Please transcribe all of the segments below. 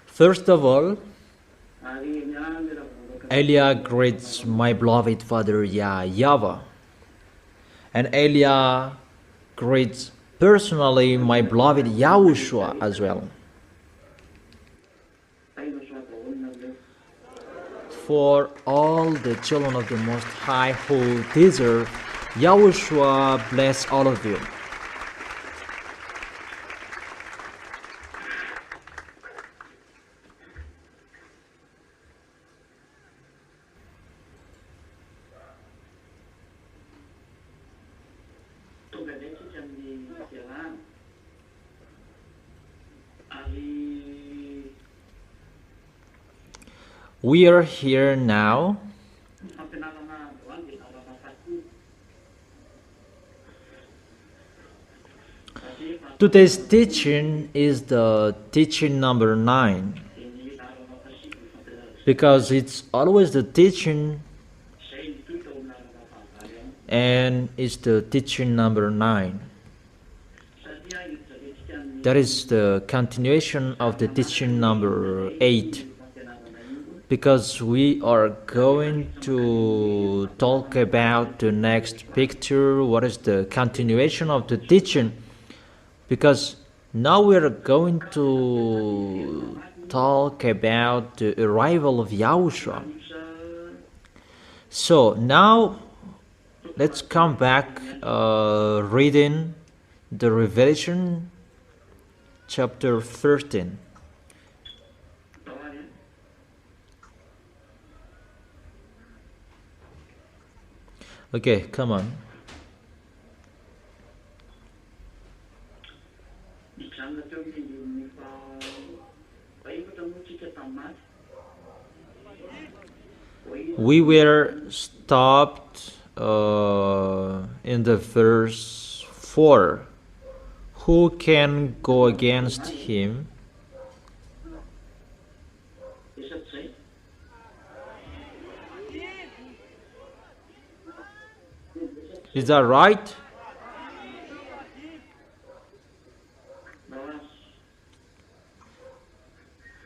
First of all, Eliah greets my beloved father YAHVAH, and Eliah greets personally my beloved YAHOSHUA as well. For all the children of the Most High who deserve, YAHOSHUA bless all of you. We are here now today's teaching is the teaching number 9, because it's always the teaching and it's the teaching number 9. That is the continuation of the teaching number 8, because we are going to talk about the next picture, what is the continuation of the teaching, because now we are going to talk about the arrival of YAHOSHUA. So now let's come back reading the Revelation chapter 13. Okay, come on. We were stopped in the verse 4. Who can go against him? Is that right?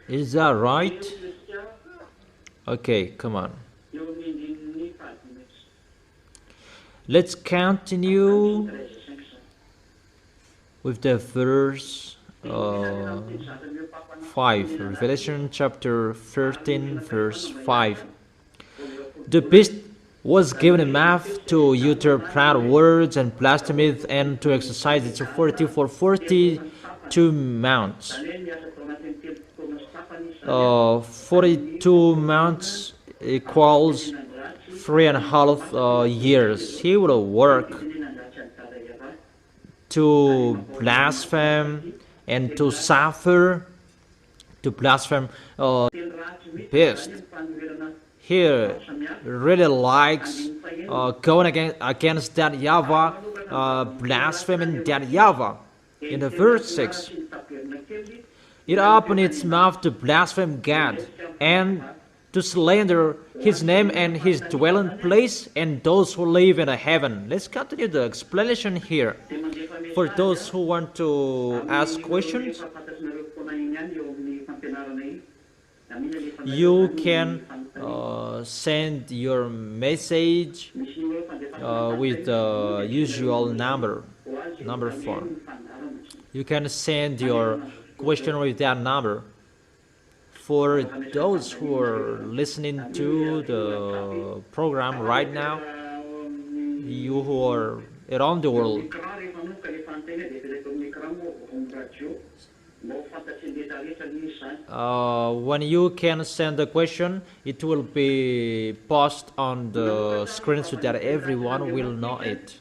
Is that right? Okay, come on. Let's continue with the verse 5. Revelation chapter 13, verse 5. The beast was given a mouth to utter proud words and blasphemy, and to exercise its authority for 42 months. 42 months equals 3.5 years. He will work to blaspheme and to suffer, to blaspheme beast. He really likes going against that YAHVAH, blaspheming that YAHVAH. In the verse 6, it opened its mouth to blaspheme God and to slander his name and his dwelling place and those who live in heaven. Let's continue the explanation here. For those who want to ask questions, you can send your message with the usual number form. You can send your question with that number. For those who are listening to the program right now, you who are around the world, when you can send a question, it will be posted on the screen so that everyone will know it.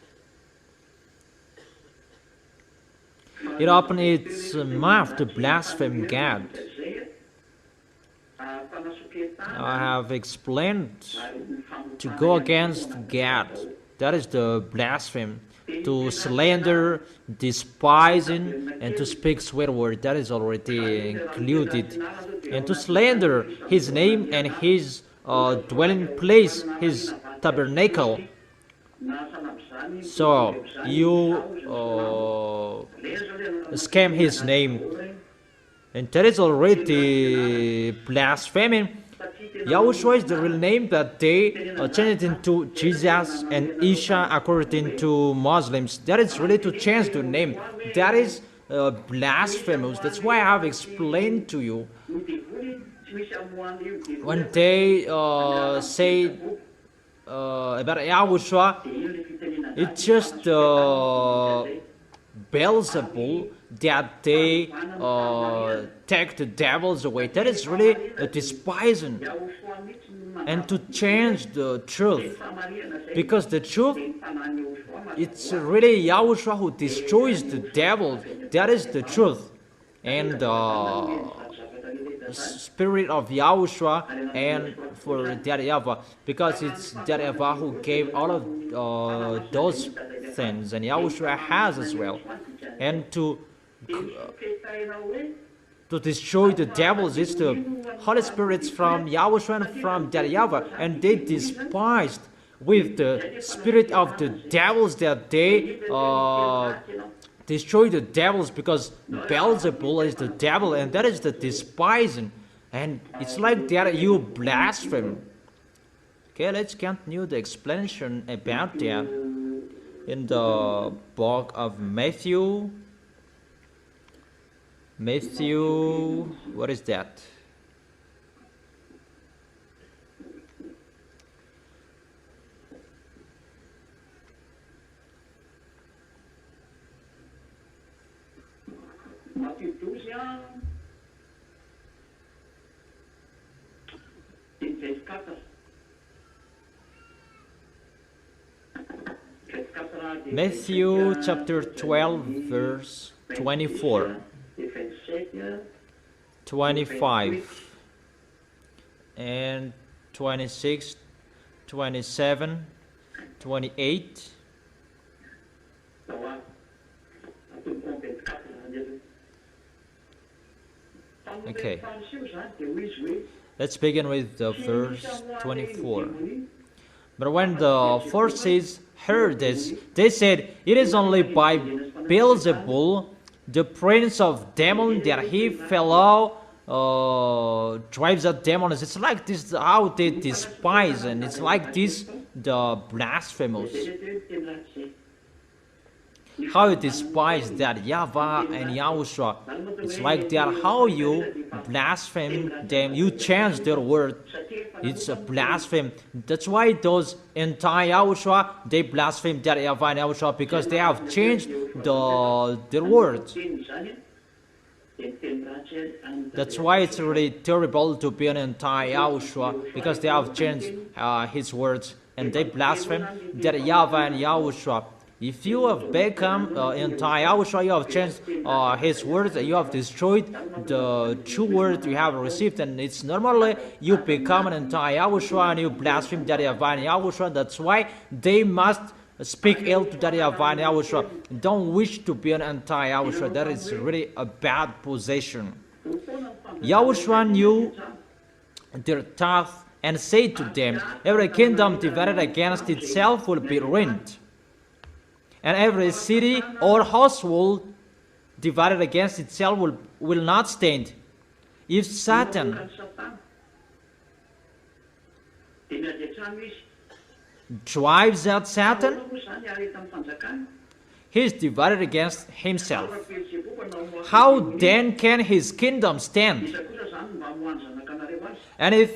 It opened its mouth to blaspheme God. I have explained to go against God. That is the blaspheme. To slander, despising, and to speak swear word. That is already included. And to slander his name and his dwelling place, his tabernacle. So you scam his name. And that is already blaspheming. Yahushua is the real name, but they changed it into Jesus and Isha according to Muslims. That is really to change the name. That is blasphemous. That's why I have explained to you. When they say about Yahushua, it's just Beelzebul that they take the devils away. That is really despising and to change the truth, because the truth, it's really Yahushua who destroys the devil. That is the truth. And the spirit of Yahushua and for that YAHVAH, because it's that YAHVAH who gave all of those things, and Yahushua has as well. And to destroy the devils is the Holy Spirits from Yahushua and from that YAHVAH, and they despised with the spirit of the devils that they destroy the devils, because Beelzebul is the devil, and that is the despising, and it's like that you blaspheme. Okay, let's continue the explanation about that in the book of Matthew. What is that? Matthew chapter 12 verse 24, 25 and 26, 27, 28. Okay, let's begin with the verse 24. But when the Pharisees heard this, they said, "It is only by Beelzebul, the prince of demons, that he fellow drives out demons." It's like this how they despise, and it's like this the blasphemous. How you despise that YAHVAH and Yahushua. It's like that how you blaspheme them. You change their word. It's a blasphemy. That's why those anti-Yahushua, they blaspheme that YAHVAH and Yahushua, because they have changed their words. That's why it's really terrible to be an anti-Yahushua, because they have changed his words, and they blaspheme that YAHVAH and Yahushua. If you have become anti-Yahushua, you have changed his words, you have destroyed the true word you have received, and it's normally you become an anti-Yahushua and you blaspheme that YAHVAH and Yahushua. That's why they must speak ill to that YAHVAH and Yahushua. Don't wish to be an anti-Yahushua. That is really a bad position. Yahushua knew their thoughts and said to them, "Every kingdom divided against itself will be ruined, and every city or household divided against itself will not stand. If Satan drives out Satan, he is divided against himself. How then can his kingdom stand? And if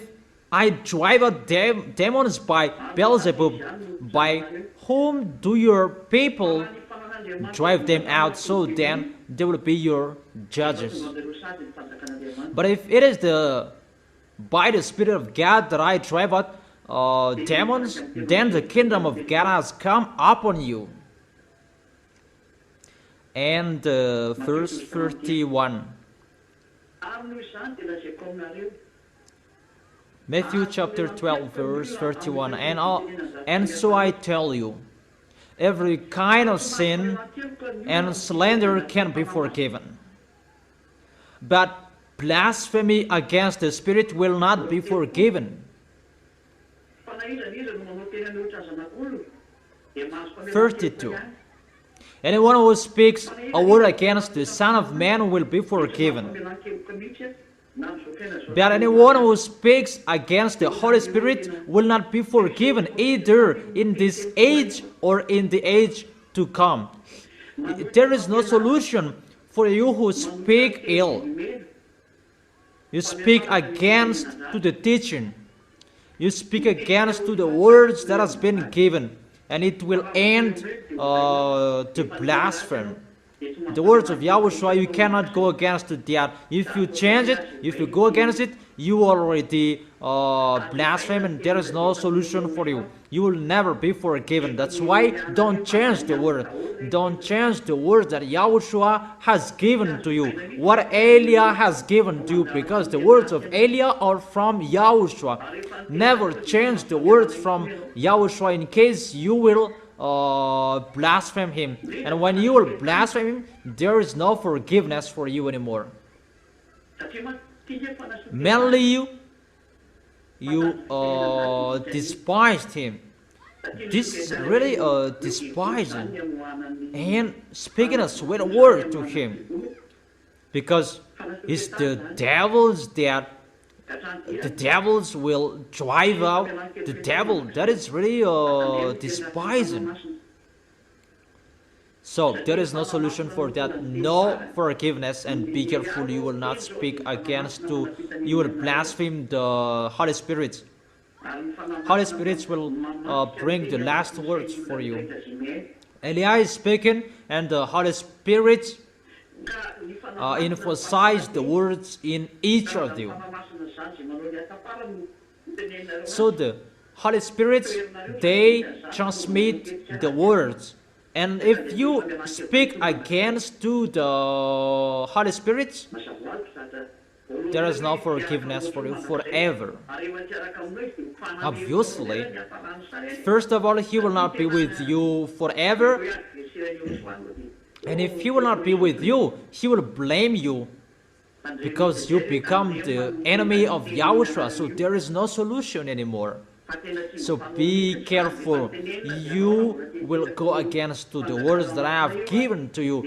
I drive out demons by Beelzebub, by whom do your people drive them out? So then they will be your judges. But if it is by the Spirit of God that I drive out demons, then the kingdom of God has come upon you." And verse 31. Matthew chapter 12 verse 31. And so I tell you, every kind of sin and slander can be forgiven, but blasphemy against the Spirit will not be forgiven. 32. Anyone who speaks a word against the Son of Man will be forgiven. But anyone who speaks against the Holy Spirit will not be forgiven, either in this age or in the age to come. There is no solution for you who speak ill. You speak against to the teaching. You speak against to the words that has been given, and it will end to blaspheme. The words of Yahushua, you cannot go against that. If you change it, if you go against it, you already blaspheme, and there is no solution for you. You will never be forgiven. That's why don't change the word. Don't change the word that Yahushua has given to you. What Eliah has given to you, because the words of Eliah are from Yahushua. Never change the words from Yahushua in case you will blaspheme him. And when you will blaspheme him, there is no forgiveness for you anymore. Mainly you despised him. This is really despising and speaking a sweet word to him, because it's the devils that the devils will drive out the devil. That is really despising. So there is no solution for that, no forgiveness, and be careful you will not speak against you will blaspheme the Holy Spirit. Holy Spirit will bring the last words for you. Eliah is speaking, and the Holy Spirit emphasize the words in each of you. So the Holy Spirit, they transmit the words. And if you speak against to the Holy Spirit, there is no forgiveness for you forever. Obviously, first of all, he will not be with you forever. And if he will not be with you, he will blame you, because you become the enemy of Yahushua. So there is no solution anymore. So be careful. You will go against to the words that I have given to you.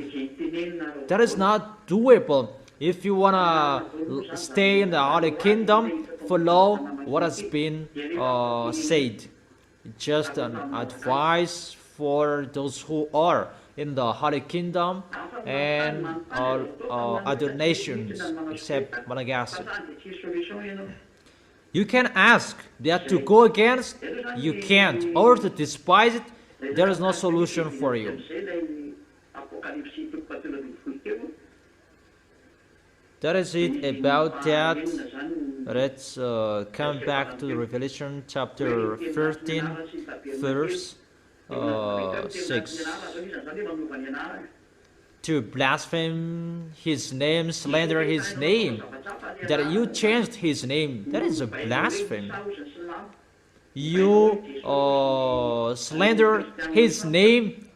That is not doable. If you want to stay in the Holy Kingdom, follow what has been said. Just an advice for those who are in the Holy Kingdom and all other nations except Malagasy. You can ask that to go against, you can't, or to despise it, there is no solution for you. That is it about that. Let's come back to the Revelation chapter 13, verse 6. To blaspheme his name, slander his name, that you changed his name, that is a blasphemy. You slander his name.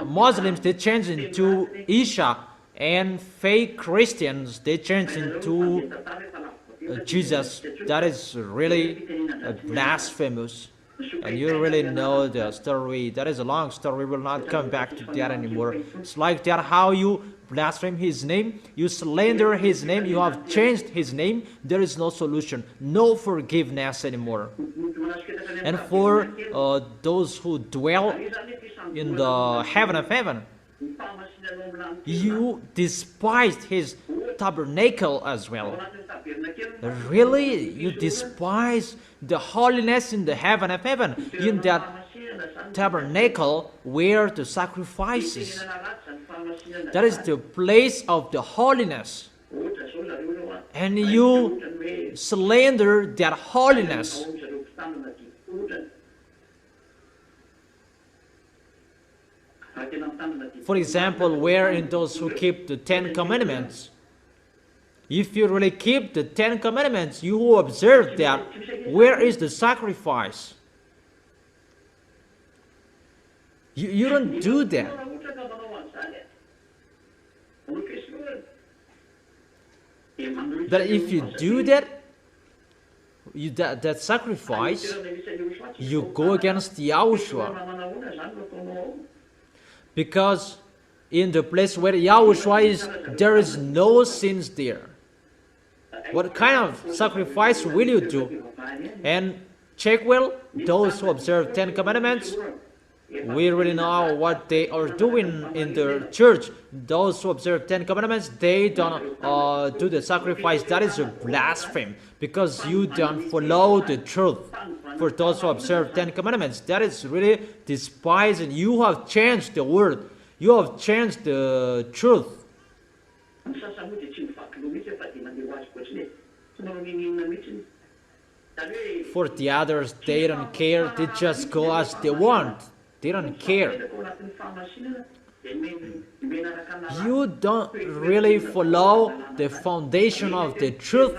Muslims, they change into Isha, and fake Christians, they change into Jesus. That is really blasphemous. And you really know the story. That is a long story. We will not come back to that anymore. It's like that how you blaspheme his name, you slander his name, you have changed his name. There is no solution, no forgiveness anymore. And for those who dwell in the heaven of heaven, you despised his tabernacle as well. Really? You despise the holiness in the heaven of heaven, in that tabernacle where the sacrifices. That is the place of the holiness. And you slander that holiness. For example, where in those who keep the 10 Commandments, if you really keep the 10 Commandments, you who observe that, where is the sacrifice? You don't do that. But if you do that, that sacrifice, you go against Yahushua. Because in the place where Yahushua is, there is no sins there. What kind of sacrifice will you do? And check well, those who observe 10 commandments, we really know what they are doing in the church. Those who observe 10 commandments, they don't do the sacrifice. That is a blasphemy, because you don't follow the truth. For those who observe 10 commandments, that is really despising. You have changed the word. You have changed the truth. For the others, they don't care. They just go as they want. They don't care. You don't really follow the foundation of the truth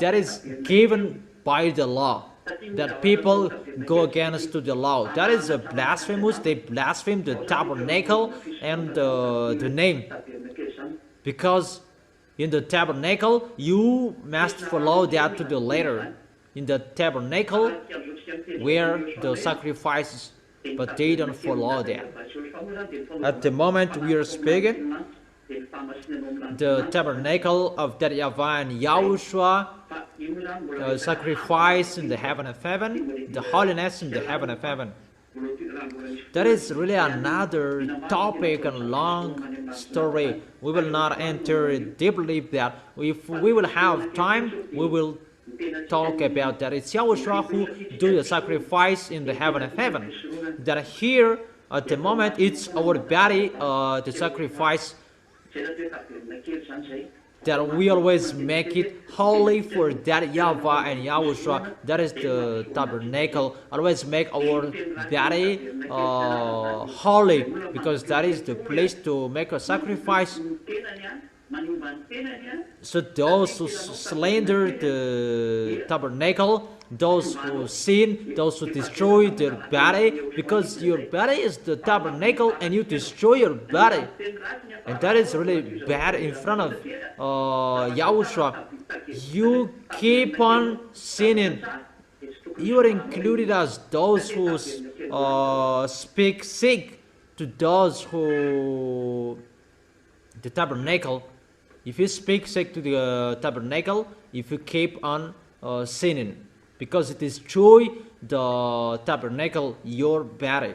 that is given by the law. That people go against to the law. That is a blasphemous. They blaspheme the tabernacle and the name. Because in the tabernacle, you must follow that to the letter. In the tabernacle, where the sacrifices, but they don't follow that. At the moment we are speaking, the tabernacle of that YAHVAH and YAHOSHUA, sacrifice in the heaven of heaven, the holiness in the heaven of heaven. That is really another topic and long story. We will not enter deeply that. If we will have time, we will talk about that. It's Yahushua who do the sacrifice in the heaven of heaven. That here, at the moment, it's our body, the sacrifice, that we always make it holy for that YAHVAH and YAHOSHUA. That is the tabernacle. Always make our body holy, because that is the place to make a sacrifice. So those who slander the tabernacle, those who sin, those who destroy their body, because your body is the tabernacle and you destroy your body. And that is really bad in front of YAHOSHUA. You keep on sinning. You are included as those who speak sick to those who the tabernacle. If you speak sick to the tabernacle, if you keep on sinning, because it destroy the tabernacle, your body.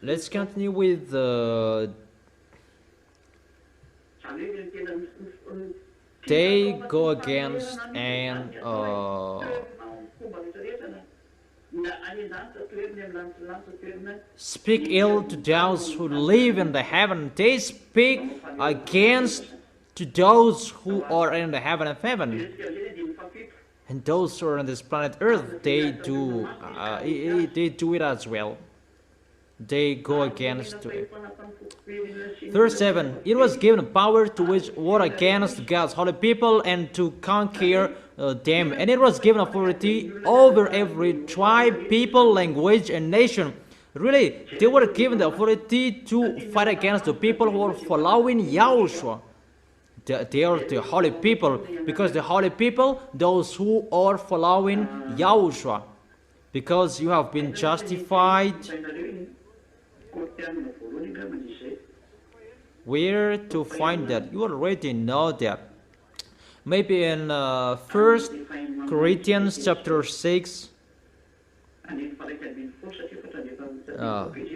Let's continue with they go against and speak ill to those who live in the heaven. They speak against to those who are in the heaven of heaven. And those who are on this planet Earth, they do it as well. They go against it. Verse 7, it was given power to wage war against God's holy people and to conquer them. And it was given authority over every tribe, people, language, and nation. Really, they were given the authority to fight against the people who are following Yahushua. They are the holy people, because the holy people, those who are following Yahushua, because you have been justified. Where to find that? You already know that. Maybe in 1 Corinthians chapter 6.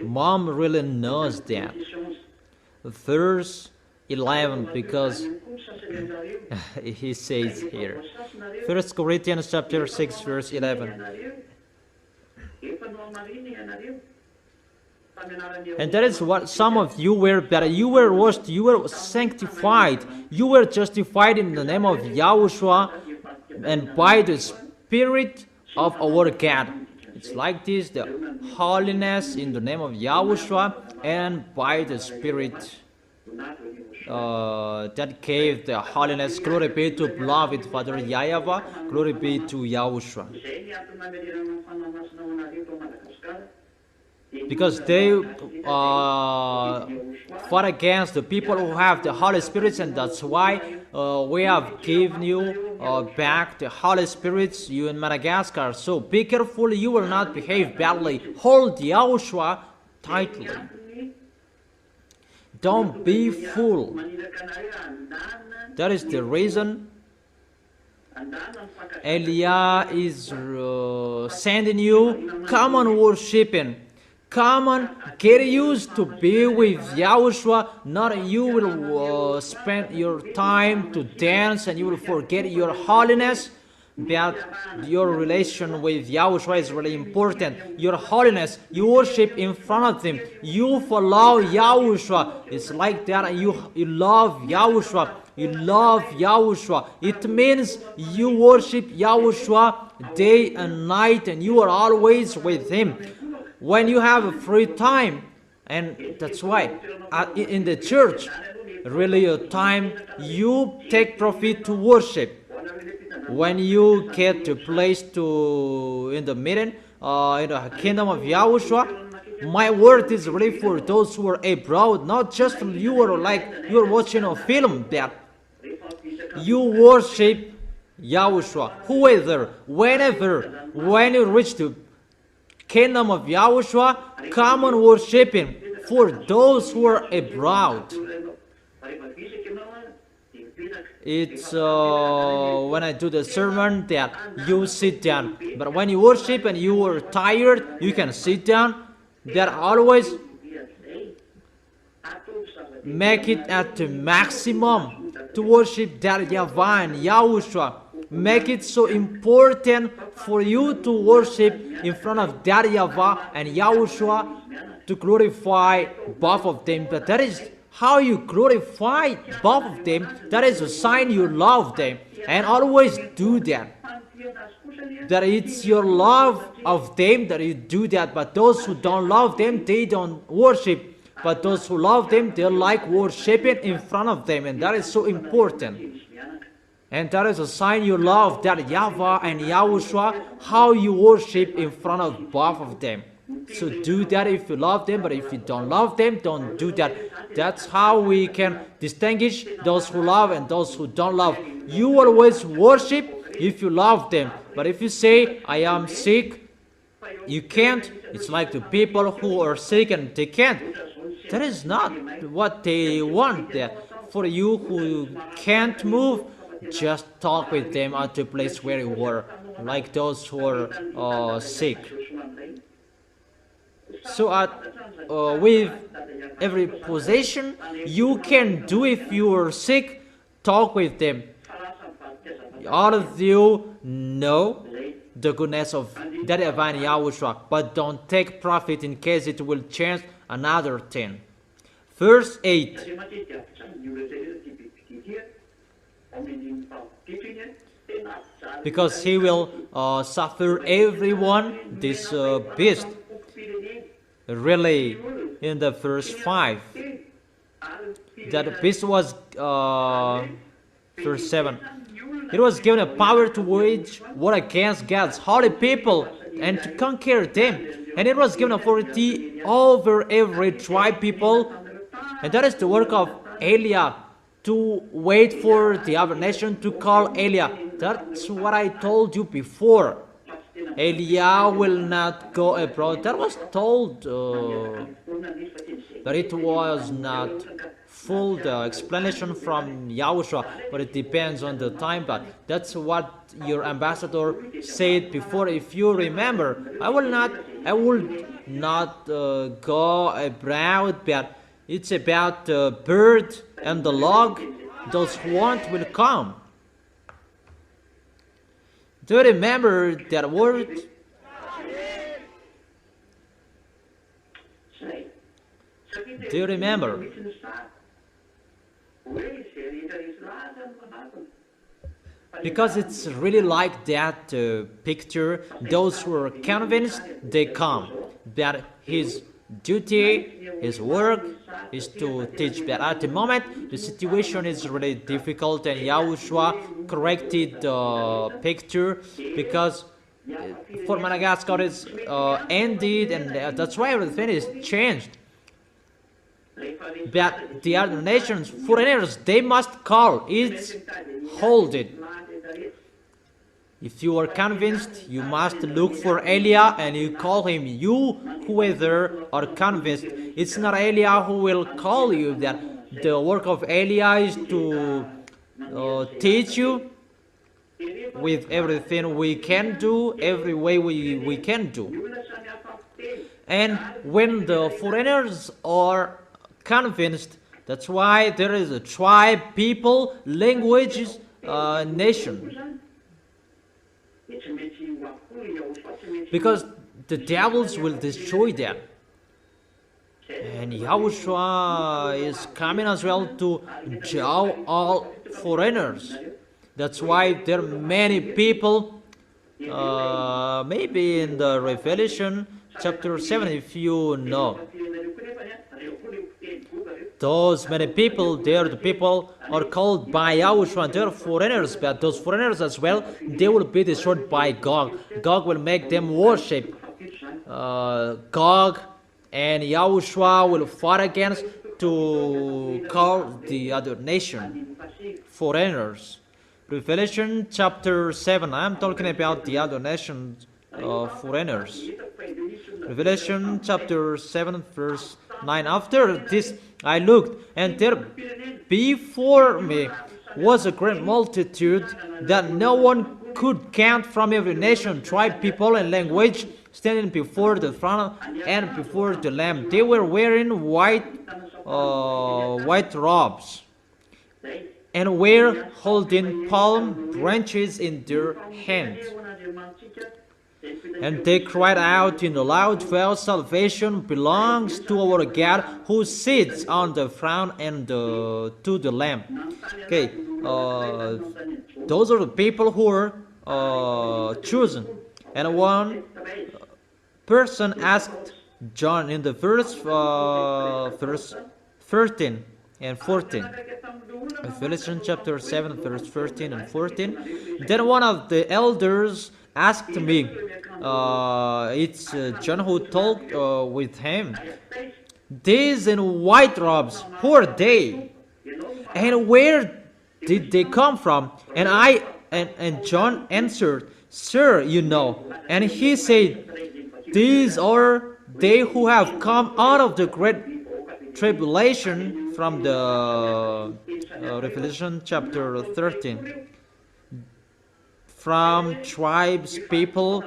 Mom really knows that. Verse 11, because he says here. 1 Corinthians chapter 6, verse 11. And that is what some of you were, but you were washed, you were sanctified, you were justified in the name of Yahushua and by the Spirit of our God. It's like this, the holiness in the name of Yahushua and by the Spirit that gave the holiness. Glory be to beloved Father YAHVAH. Glory be to YAHOSHUAH. Because they fought against the people who have the Holy Spirit, and that's why we have given you back the Holy Spirits, you in Madagascar. So be careful, you will not behave badly. Hold YAHOSHUAH tightly. Don't be fool. That is the reason Elia is sending you. Come on, worshiping. Come on, get used to be with YAHOSHUAH. Not you will spend your time to dance and you will forget your holiness. But your relation with YAHOSHUAH is really important. Your holiness, you worship in front of Him. You follow YAHOSHUAH. It's like that. You love YAHOSHUAH. You love YAHOSHUAH. It means you worship YAHOSHUAH day and night, and you are always with Him. When you have a free time, and that's why in the church, really a time you take profit to worship. When you get to place to in the meeting, in the kingdom of YAHOSHUAH, my word is really for those who are abroad, not just you are like you are watching a film that you worship YAHOSHUAH. Whoever, whenever, when you reach the kingdom of YAHOSHUAH, come on worshiping. For those who are abroad, it's when I do the sermon that you sit down. But when you worship and you are tired, you can sit down. That always make it at the maximum to worship that YAHVAH and YAHOSHUAH. Make it so important for you to worship in front of that YAHVAH and YAHOSHUAH to glorify both of them. But that is how you glorify both of them. That is a sign you love them. And always do that. That it's your love of them that you do that. But those who don't love them, they don't worship. But those who love them, they like worshiping in front of them. And that is so important. And that is a sign you love that YAHVAH and YAHOSHUAH, how you worship in front of both of them. So do that if you love them, but if you don't love them, don't do that. That's how we can distinguish those who love and those who don't love. You always worship if you love them. But if you say, I am sick, you can't. It's like the people who are sick and they can't. That is not what they want there. For you who can't move, just talk with them at the place where you were, like those who are sick. So with every possession you can do if you are sick, talk with them. All of you know the goodness of that YAHVAH and YAHOSHUAH, but don't take profit in case it will change another thing. Verse 8. Because he will suffer everyone, this beast. Really, in the verse 5, that beast was, verse 7, it was given a power to wage war against God's holy people and to conquer them. And it was given authority over every tribe, people. And that is the work of Elia, to wait for the other nation to call Elia. That's what I told you before. Elia will not go abroad. That was told, but it was not full, the explanation from YAHOSHUAH, but it depends on the time. But that's what your ambassador said before. If you remember, I will not go abroad, but it's about the bird and the log. Those who want will come. Do you remember that word? Do you remember? Because it's really like that picture. Those who are convinced, they come. That his duty, his work is to teach. But at the moment, the situation is really difficult, and Yahushua corrected the picture because for Madagascar it's ended, and that's why everything is changed. But the other nations, foreigners, they must call. It's hold it. If you are convinced, you must look for Elia and you call him. You, whoever are convinced, it's not Elia who will call you. That the work of Elia is to teach you with everything we can do, every way we can do. And when the foreigners are convinced, that's why there is a tribe, people, languages, nation. Because the devils will destroy them. And Yahushua is coming as well to jaw all foreigners. That's why there are many people, maybe in the Revelation chapter 7, if you know. Those many people, the people are called by Yahushua, they're foreigners, but those foreigners as well, they will be destroyed by Gog. Gog will make them worship Gog, and Yahushua will fight against to call the other nation foreigners. Revelation chapter 7, I'm talking about the other nations, foreigners. Revelation chapter 7 verse 9. After this I looked, and there before me was a great multitude that no one could count, from every nation, tribe, people, and language, standing before the throne and before the Lamb. They were wearing white robes, and were holding palm branches in their hands. And they cried out in a loud voice, "Salvation belongs to our God who sits on the throne and to the Lamb." Okay, those are the people who are chosen. And one person asked John in the verse 13 and 14. Revelation chapter 7, verse 13 and 14. Then one of the elders asked me, it's John who talked with him, "These in white robes, who are they? And where did they come from?" And John answered, "Sir, you know." And he said, "These are they who have come out of the great tribulation," from the Revelation chapter 13. From tribes, people,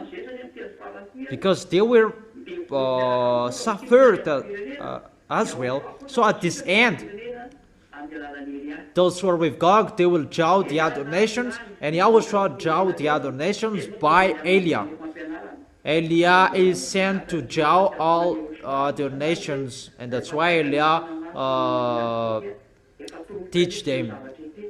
because they were suffered as well. So at this end, those who are with Gog, they will jaw the other nations, and Yahushua jaw the other nations by Elia. Elia is sent to jaw all other nations, and that's why Elia teach them,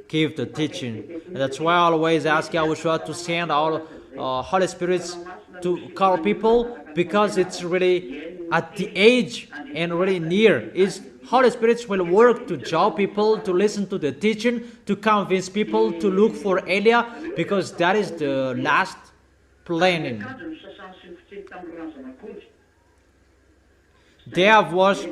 give the teaching. And that's why I always ask Yahushua to send all Holy Spirits to call people, because it's really at the age and really near. Is Holy Spirits will work to draw people to listen to the teaching, to convince people to look for Elia, because that is the last planning. They have washed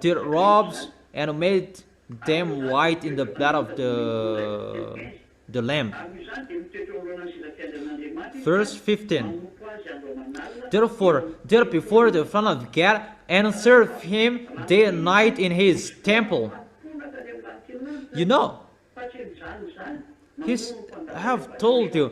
their robes and made them white in the blood of the Lamb. Verse 15. Therefore, there before the throne of God, and serve him day and night in his temple. You know, I have told you,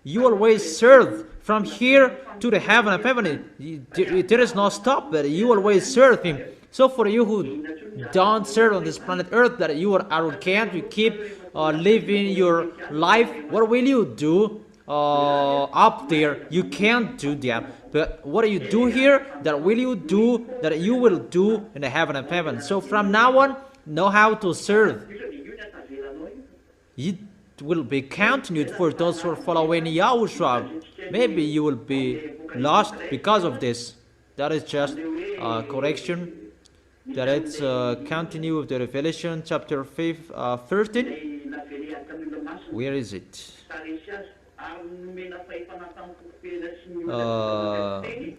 you always serve from here to the heaven of heaven. There is no stop, but you always serve him. So for you who don't serve on this planet Earth, that you are arrogant, you keep living your life, what will you do up there? You can't do that. But what do you do here? That will you do, that you will do in the heaven of heaven. So from now on, know how to serve. It will be continued for those who are following Yahushua. Maybe you will be lost because of this. That is just correction. That it's continue with the Revelation chapter 13. Where is it?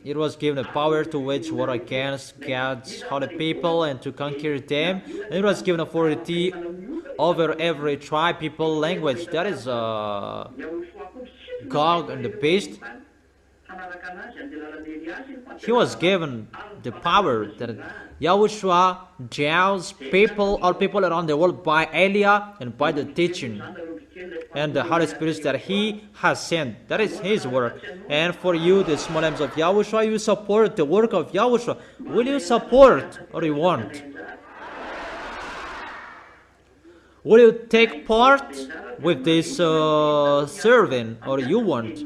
It was given a power to wage war against God's holy people and to conquer them. And it was given authority over every tribe, people, language. That is Gog and the beast. He was given the power that Yahushua judges people, all people around the world by Elia and by the teaching and the Holy Spirit that He has sent. That is His work. And for you, the small lambs of Yahushua, you support the work of Yahushua. Will you support or you won't? Will you take part with this serving or you won't?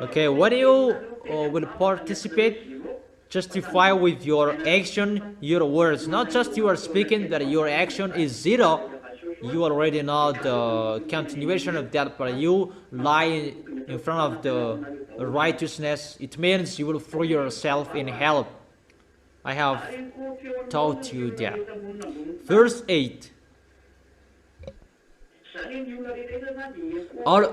Okay, when you will participate, justify with your action, your words. Not just you are speaking, that your action is zero. You already know the continuation of that, but you lie in front of the righteousness. It means you will throw yourself in hell. I have taught you that. Verse 8. All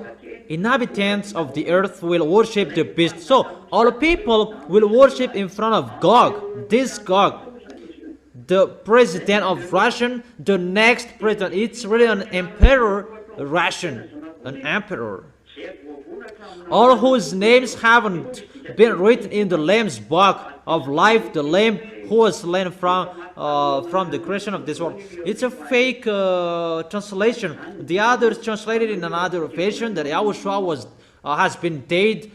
inhabitants of the earth will worship the beast. So, all people will worship in front of Gog. This Gog, the president of Russia, the next president. It's really an emperor, Russian, an emperor. All whose names haven't been written in the Lamb's book of life, the Lamb who was slain from the creation of this world. It's a fake translation. The others translated in another version that Yahushua has been dead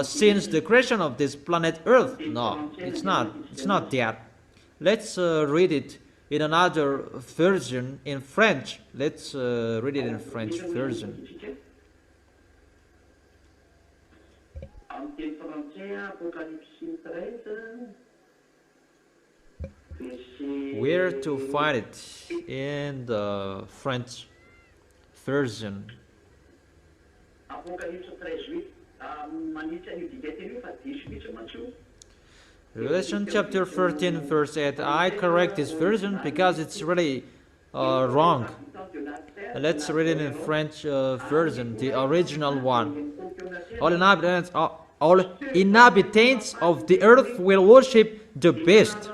since the creation of this planet Earth. No, it's not. It's not that. Let's read it in another version in French. Let's read it in French version. Where to find it in the French version? Revelation chapter 13 verse 8. I correct this version because it's really wrong. Let's read it in French version, the original one. All inhabitants of the earth will worship the beast,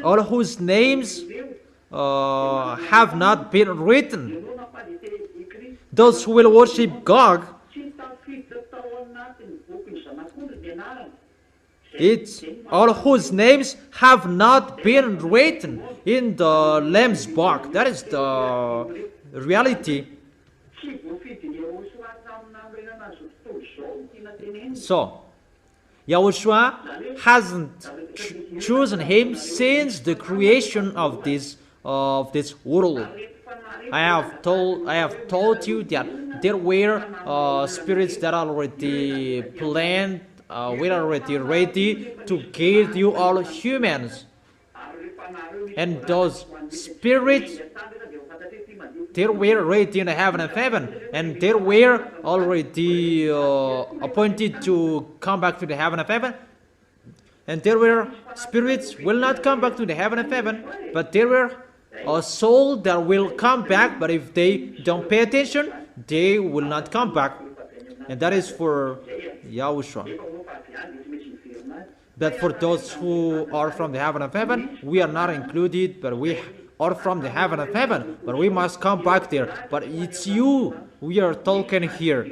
all whose names have not been written. Those who will worship Gog, it's all whose names have not been written in the Lamb's book. That is the reality. So, Yahushua hasn't chosen him since the creation of this world. I have told you that there were spirits that are already planned. We're already ready to give you all humans, and those spirits, they were ready in heaven and heaven, and they were already appointed to come back to the heaven of heaven. And there were spirits will not come back to the heaven of heaven, but there were a soul that will come back, but if they don't pay attention, they will not come back. And that is for Yahushua. But for those who are from the heaven of heaven, we are not included, but we are from the heaven of heaven, but we must come back there. But it's you we are talking here.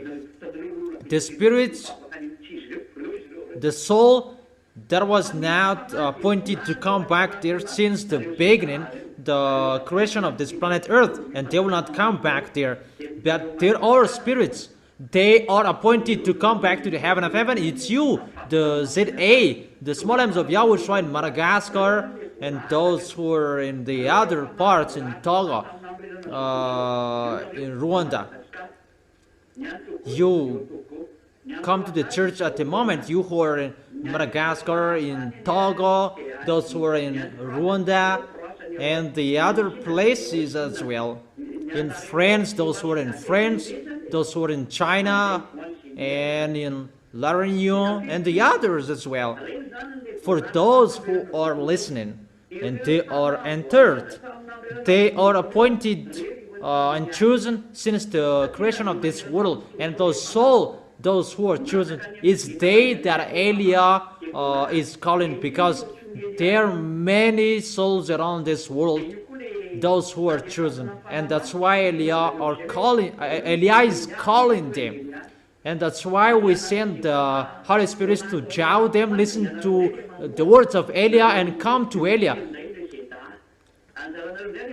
The spirits, the soul that was not appointed to come back there since the beginning, the creation of this planet Earth, and they will not come back there. But there are spirits. They are appointed to come back to the heaven of heaven. It's you, the ZA, the small lambs of Yahushua in Madagascar, and those who are in the other parts in Togo, in Rwanda. You come to the church at the moment, you who are in Madagascar, in Togo, those who are in Rwanda, and the other places as well. In France, those who are in France, those who are in China, and in Laranyo, and the others as well. For those who are listening, and they are entered, they are appointed and chosen since the creation of this world, and those who are chosen is they that Eliah is calling, because there are many souls around this world, those who are chosen, and that's why Eliah is calling them, and that's why we send the Holy Spirit to jaw them, listen to the words of Eliah, and come to Eliah.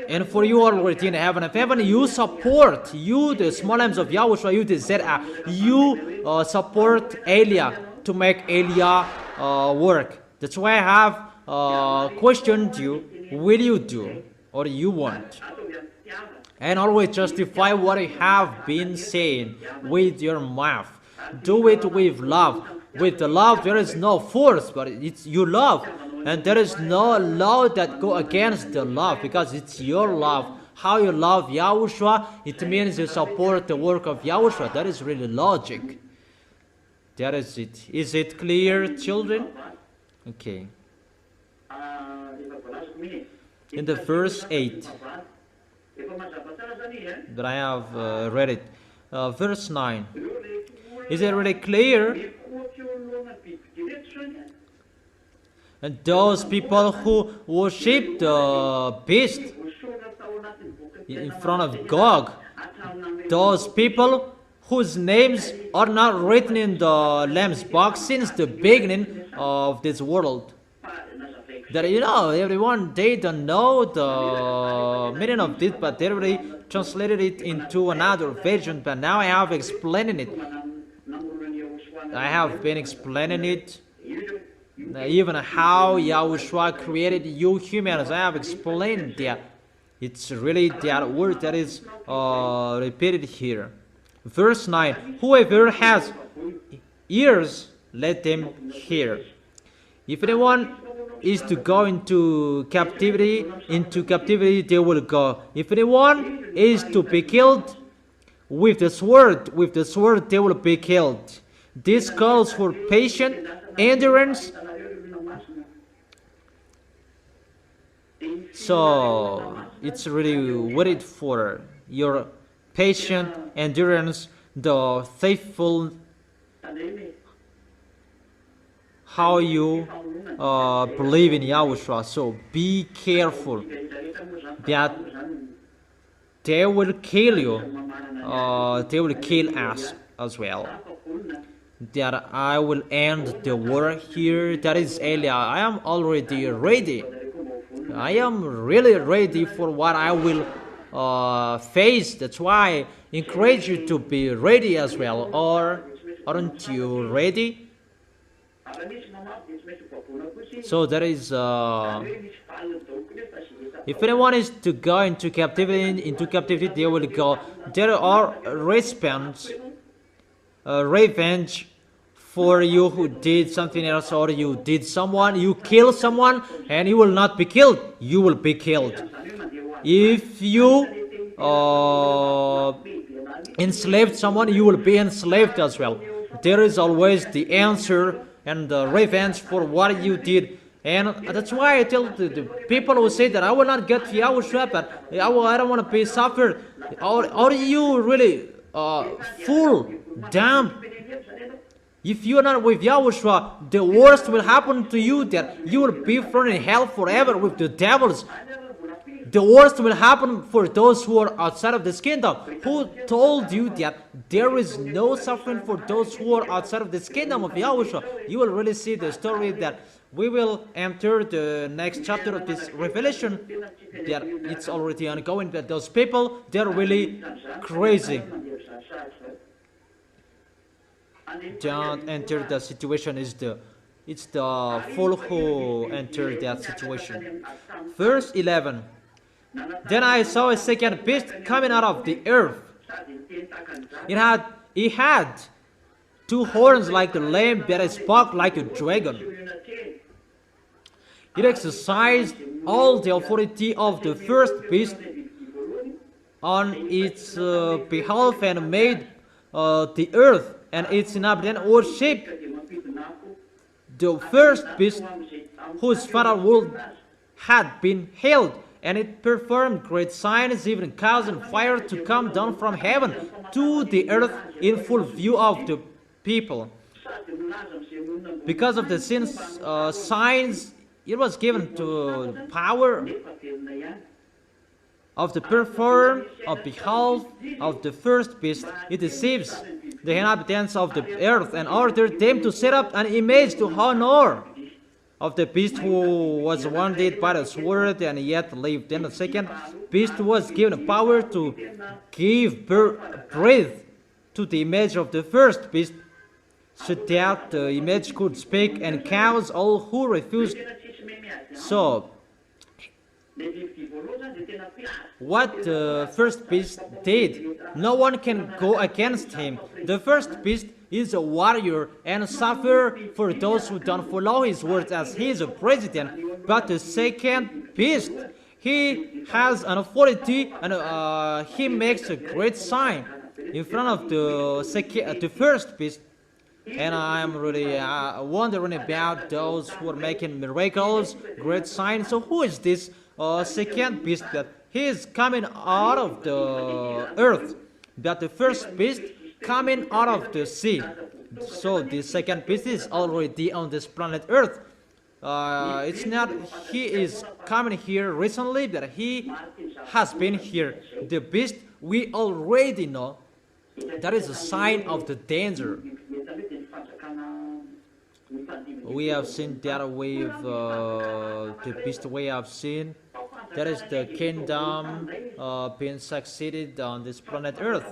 And for you already in heaven, you support, you the small lambs of YAHOSHUA, you the ZA, you support Eliah to make Eliah work. That's why I have questioned you, will you do or you won't? And always justify what you have been saying with your mouth. Do it with love. With the love there is no force, but it's you love. And there is no law that go against the love, because it's your love. How you love YAHOSHUA, it means you support the work of YAHOSHUA. That is really logic. That is it. Is it clear, children? Okay. In the verse 8, that I have read it. Verse 9. Is it really clear? And those people who worship the beast in front of Gog, those people whose names are not written in the Lamb's book since the beginning of this world. That, everyone, they don't know the meaning of this, but they already translated it into another version. But now I have explained it. I have been explaining it. Even how YAHOSHUA created you humans, I have explained that. It's really that word that is repeated here. Verse 9. Whoever has ears, let them hear. If anyone is to go into captivity they will go. If anyone is to be killed with the sword they will be killed. This calls for patient endurance. So it's really waited for your patient endurance, the faithful, how you believe in YAHOSHUA. So be careful that they will kill you, they will kill us as well. That I will end the war here. That is Eliah. I am already ready. I am really ready for what I will face. That's why I encourage you to be ready as well. Or aren't you ready? So there is if anyone is to go into captivity they will go. There are revenge for you who did something else, or you kill someone, and you will not be killed, you will be killed. If you enslaved someone, you will be enslaved as well. There is always the answer and the revenge for what you did. And that's why I tell the people who say that I will not get YAHOSHUA, but I don't want to be suffered. Are you really fool, dumb? If you are not with YAHOSHUA, the worst will happen to you, that you will be thrown in hell forever with the devils. The worst will happen for those who are outside of this kingdom. Who told you that there is no suffering for those who are outside of this kingdom of YAHOSHUA? You will really see the story that we will enter the next chapter of this Revelation. That it's already ongoing, that those people, they're really crazy. Don't enter the situation. It's the fool who entered that situation. Verse 11. Then I saw a second beast coming out of the earth. It had two horns like the lamb, but it spoke like a dragon. It exercised all the authority of the first beast on its behalf, and made the earth and its inhabitants worship the first beast whose fatal world had been held, and it performed great signs, even causing fire to come down from heaven to the earth in full view of the people. Because of the sin's signs, it was given to power of the perform of behalf of the first beast. It deceives the inhabitants of the earth and ordered them to set up an image to honor of the beast who was wounded by the sword and yet lived. Then the second beast was given power to give breath to the image of the first beast, so that the image could speak and cause all who refused. So, what the first beast did, no one can go against him. The first beast is a warrior and suffer for those who don't follow his words, as he is a president. But the second beast, he has an authority, and he makes a great sign in front of the first beast. And I'm really wondering about those who are making miracles, great signs. So who is this second beast? That he is coming out of the earth, but the first beast coming out of the sea. So the second beast is already on this planet Earth. It's not he is coming here recently, but he has been here. The beast we already know. That is a sign of the danger. We have seen that way of the beast we have seen. That is the kingdom being succeeded on this planet Earth.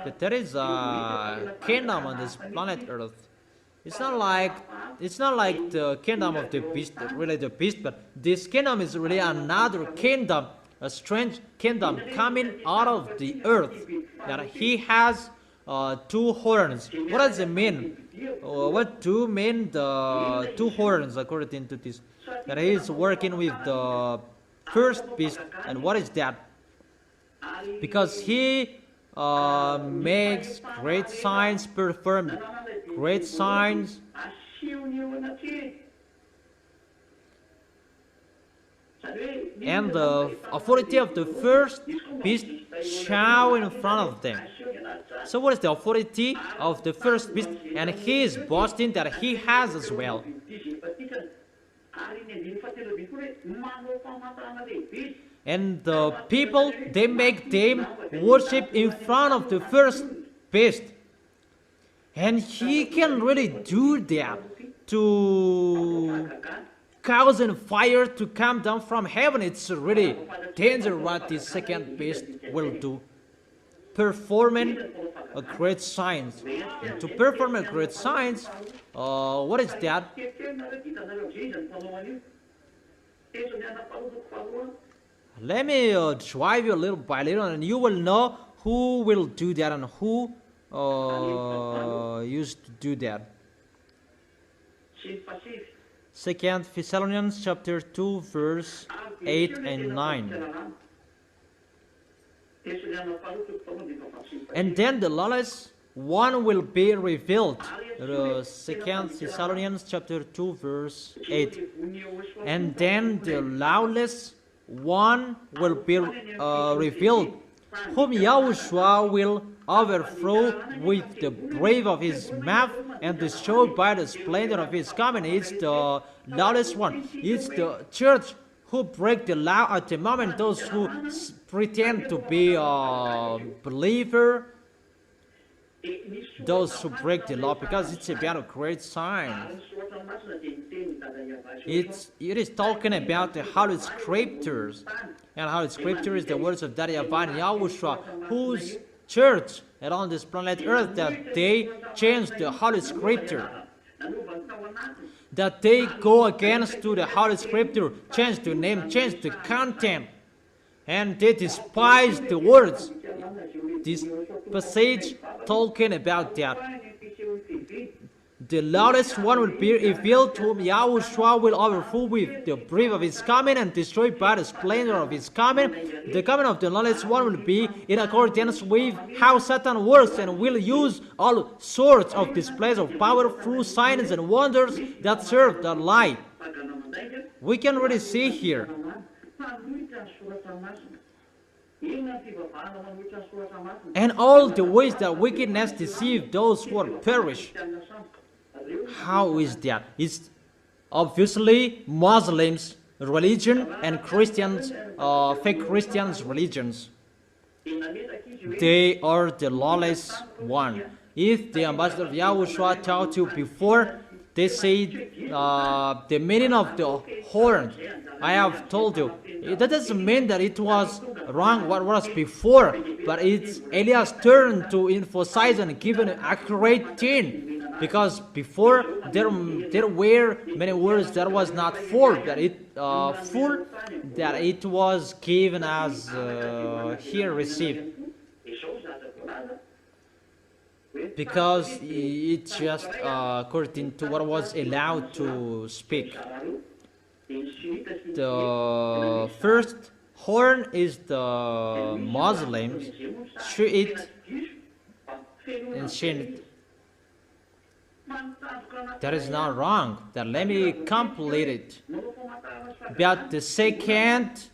That there is a kingdom on this planet Earth. It's not like the kingdom of the beast, really the beast, but this kingdom is really another kingdom, a strange kingdom coming out of the earth. That he has two horns. What does it mean? What do mean the two horns according to this? That he is working with the first beast. And what is that? Because he makes great signs, performed great signs. And the authority of the first beast show in front of them. So what is the authority of the first beast? And he is boasting that he has as well. And the people, they make them worship in front of the first beast. And he can really do that to causing fire to come down from heaven. It's really dangerous what the second beast will do. Performing a great signs. And to perform a great signs, what is that? Let me drive you little by little, and you will know who will do that and who used to do that. 2 Thessalonians chapter 2 verse 8 and 9. And then the lawless one will be revealed. 2 Thessalonians chapter 2 verse 8. And then the lawless one will be revealed, whom Yahushua will overthrow with the breath of his mouth and destroy by the splendor of his coming. It's the lawless one. It's the church who break the law at the moment. Those who pretend to be a believer, those who break the law, because it's about a great sign. It is talking about the Holy Scriptures, and Holy Scripture is the words of Daddy YAHVAH and YAHOSHUA, whose church and on this planet Earth, that they change the Holy Scripture, that they go against to the Holy Scripture, change the name, change the content, and they despise the words. This passage talking about that. The lawless one will be revealed, whom Yahushua will overthrow with the breath of his coming and destroy by the splendor of his coming. The coming of the lawless one will be in accordance with how Satan works, and will use all sorts of displays of power through signs and wonders that serve the lie. We can really see here. And all the ways that wickedness deceive those who are perished. How is that? It's obviously Muslims' religion and Christians, fake Christians' religions. They are the lawless one. If the ambassador of Yahushua taught you before, they say the meaning of the horn, I have told you. That doesn't mean that it was wrong what was before, but it's Eliah's turn to emphasize and give an accurate thing. Because before there were many words that was not full, that it was given as here received. Because it's just according to what was allowed to speak. The first horn is the Muslims, Shiite and Shiite. That is not wrong. That let me complete it. But the second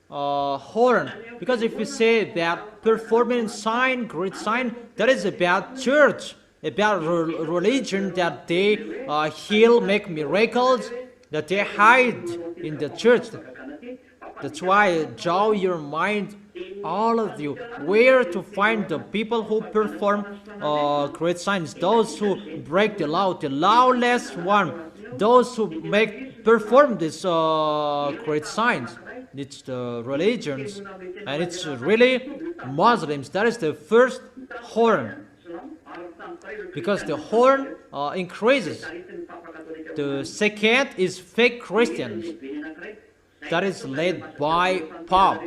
horn, because if you say that performing sign, great sign, that is about church, about religion, that they heal, make miracles, that they hide in the church. That's why draw your mind, all of you, where to find the people who perform great signs, those who break the law, the lawless one, those who perform these great signs. It's the religions, and it's really Muslims. That is the first horn, because the horn increases. The second is fake Christians. That is led by Pope,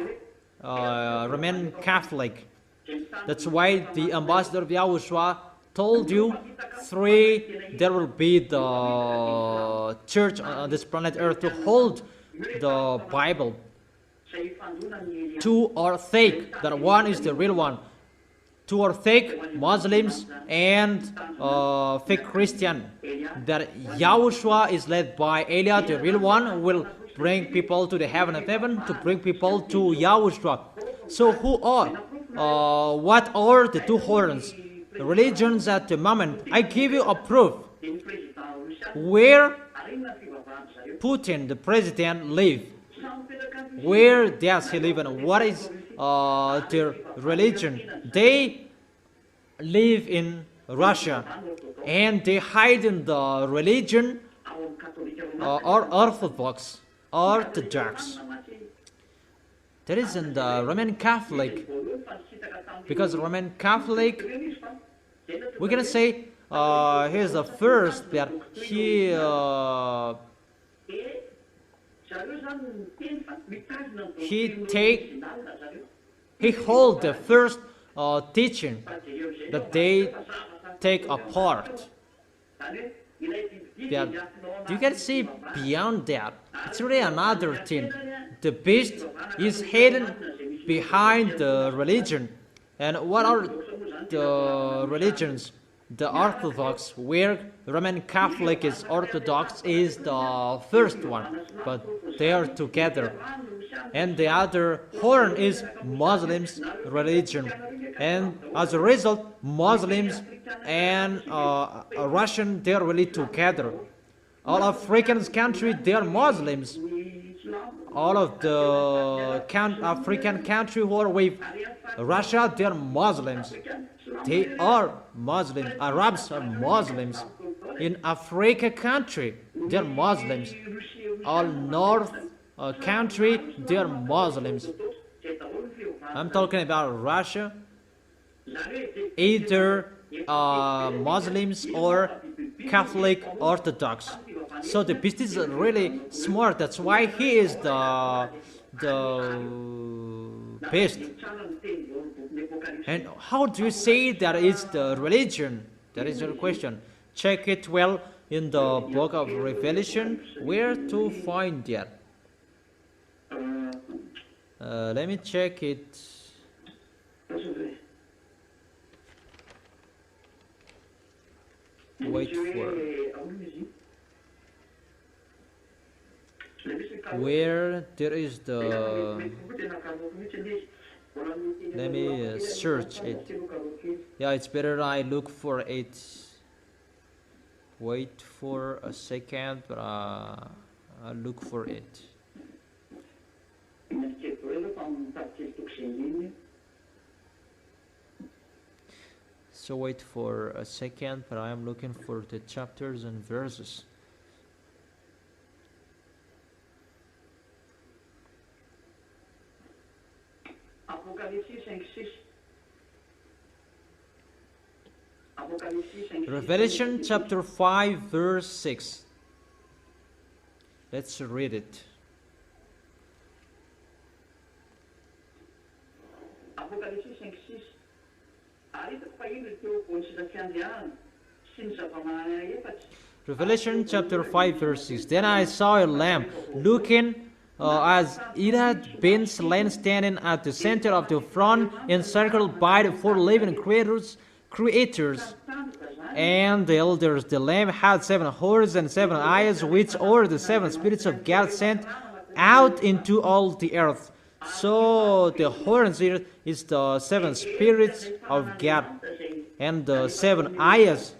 Roman Catholic. That's why the ambassador of Yahushua told you there will be the church on this planet Earth to hold the Bible. Two are fake, that one is the real one. Two are fake Muslims and fake Christian. That Yahushua is led by Eliah, the real one, who will bring people to the heaven of heaven, to bring people to Yahushua. So what are the two horns? The religions at the moment. I give you a proof. Where Putin, the president, live? Where does he live, and what is their religion? They live in Russia, and they hide in the religion or Orthodox. That is in the Roman Catholic, because Roman Catholic, we're gonna say he's the first that he hold the first teaching that they take apart. You can see beyond that. It's really another thing. The beast is hidden behind the religion. And what are the religions? The Orthodox, where Roman Catholic is Orthodox, is the first one, but they are together. And the other horn is Muslims' religion. And as a result, Muslims and Russian, they are really together. All African countries, they are Muslims. All of the African countries who are with Russia, they are Muslims. They are Muslims. Arabs are Muslims. In Africa country, they are Muslims. All North country, they are Muslims. I'm talking about Russia. Either Muslims or Catholic Orthodox. So the beast is really smart. That's why he is the beast. And how do you say that it's the religion? That is your question. check it well in the book of Revelation. Where to find that? Let me check it. Wait for where there is the. Let me search it. Yeah, it's better I look for it. Wait for a second, but I'll look for it. So wait for a second, but I am looking for the chapters and verses. Revelation chapter 5 verse 6. Let's read it. Revelation chapter 5 verse 6. Then I saw a lamb looking as it had been slain, standing at the center of the throne, encircled by the four living creators, and the elders. The Lamb had 7 horns and 7 eyes, which are the 7 spirits of God sent out into all the earth. So the horns here is the 7 spirits of God, and the 7 eyes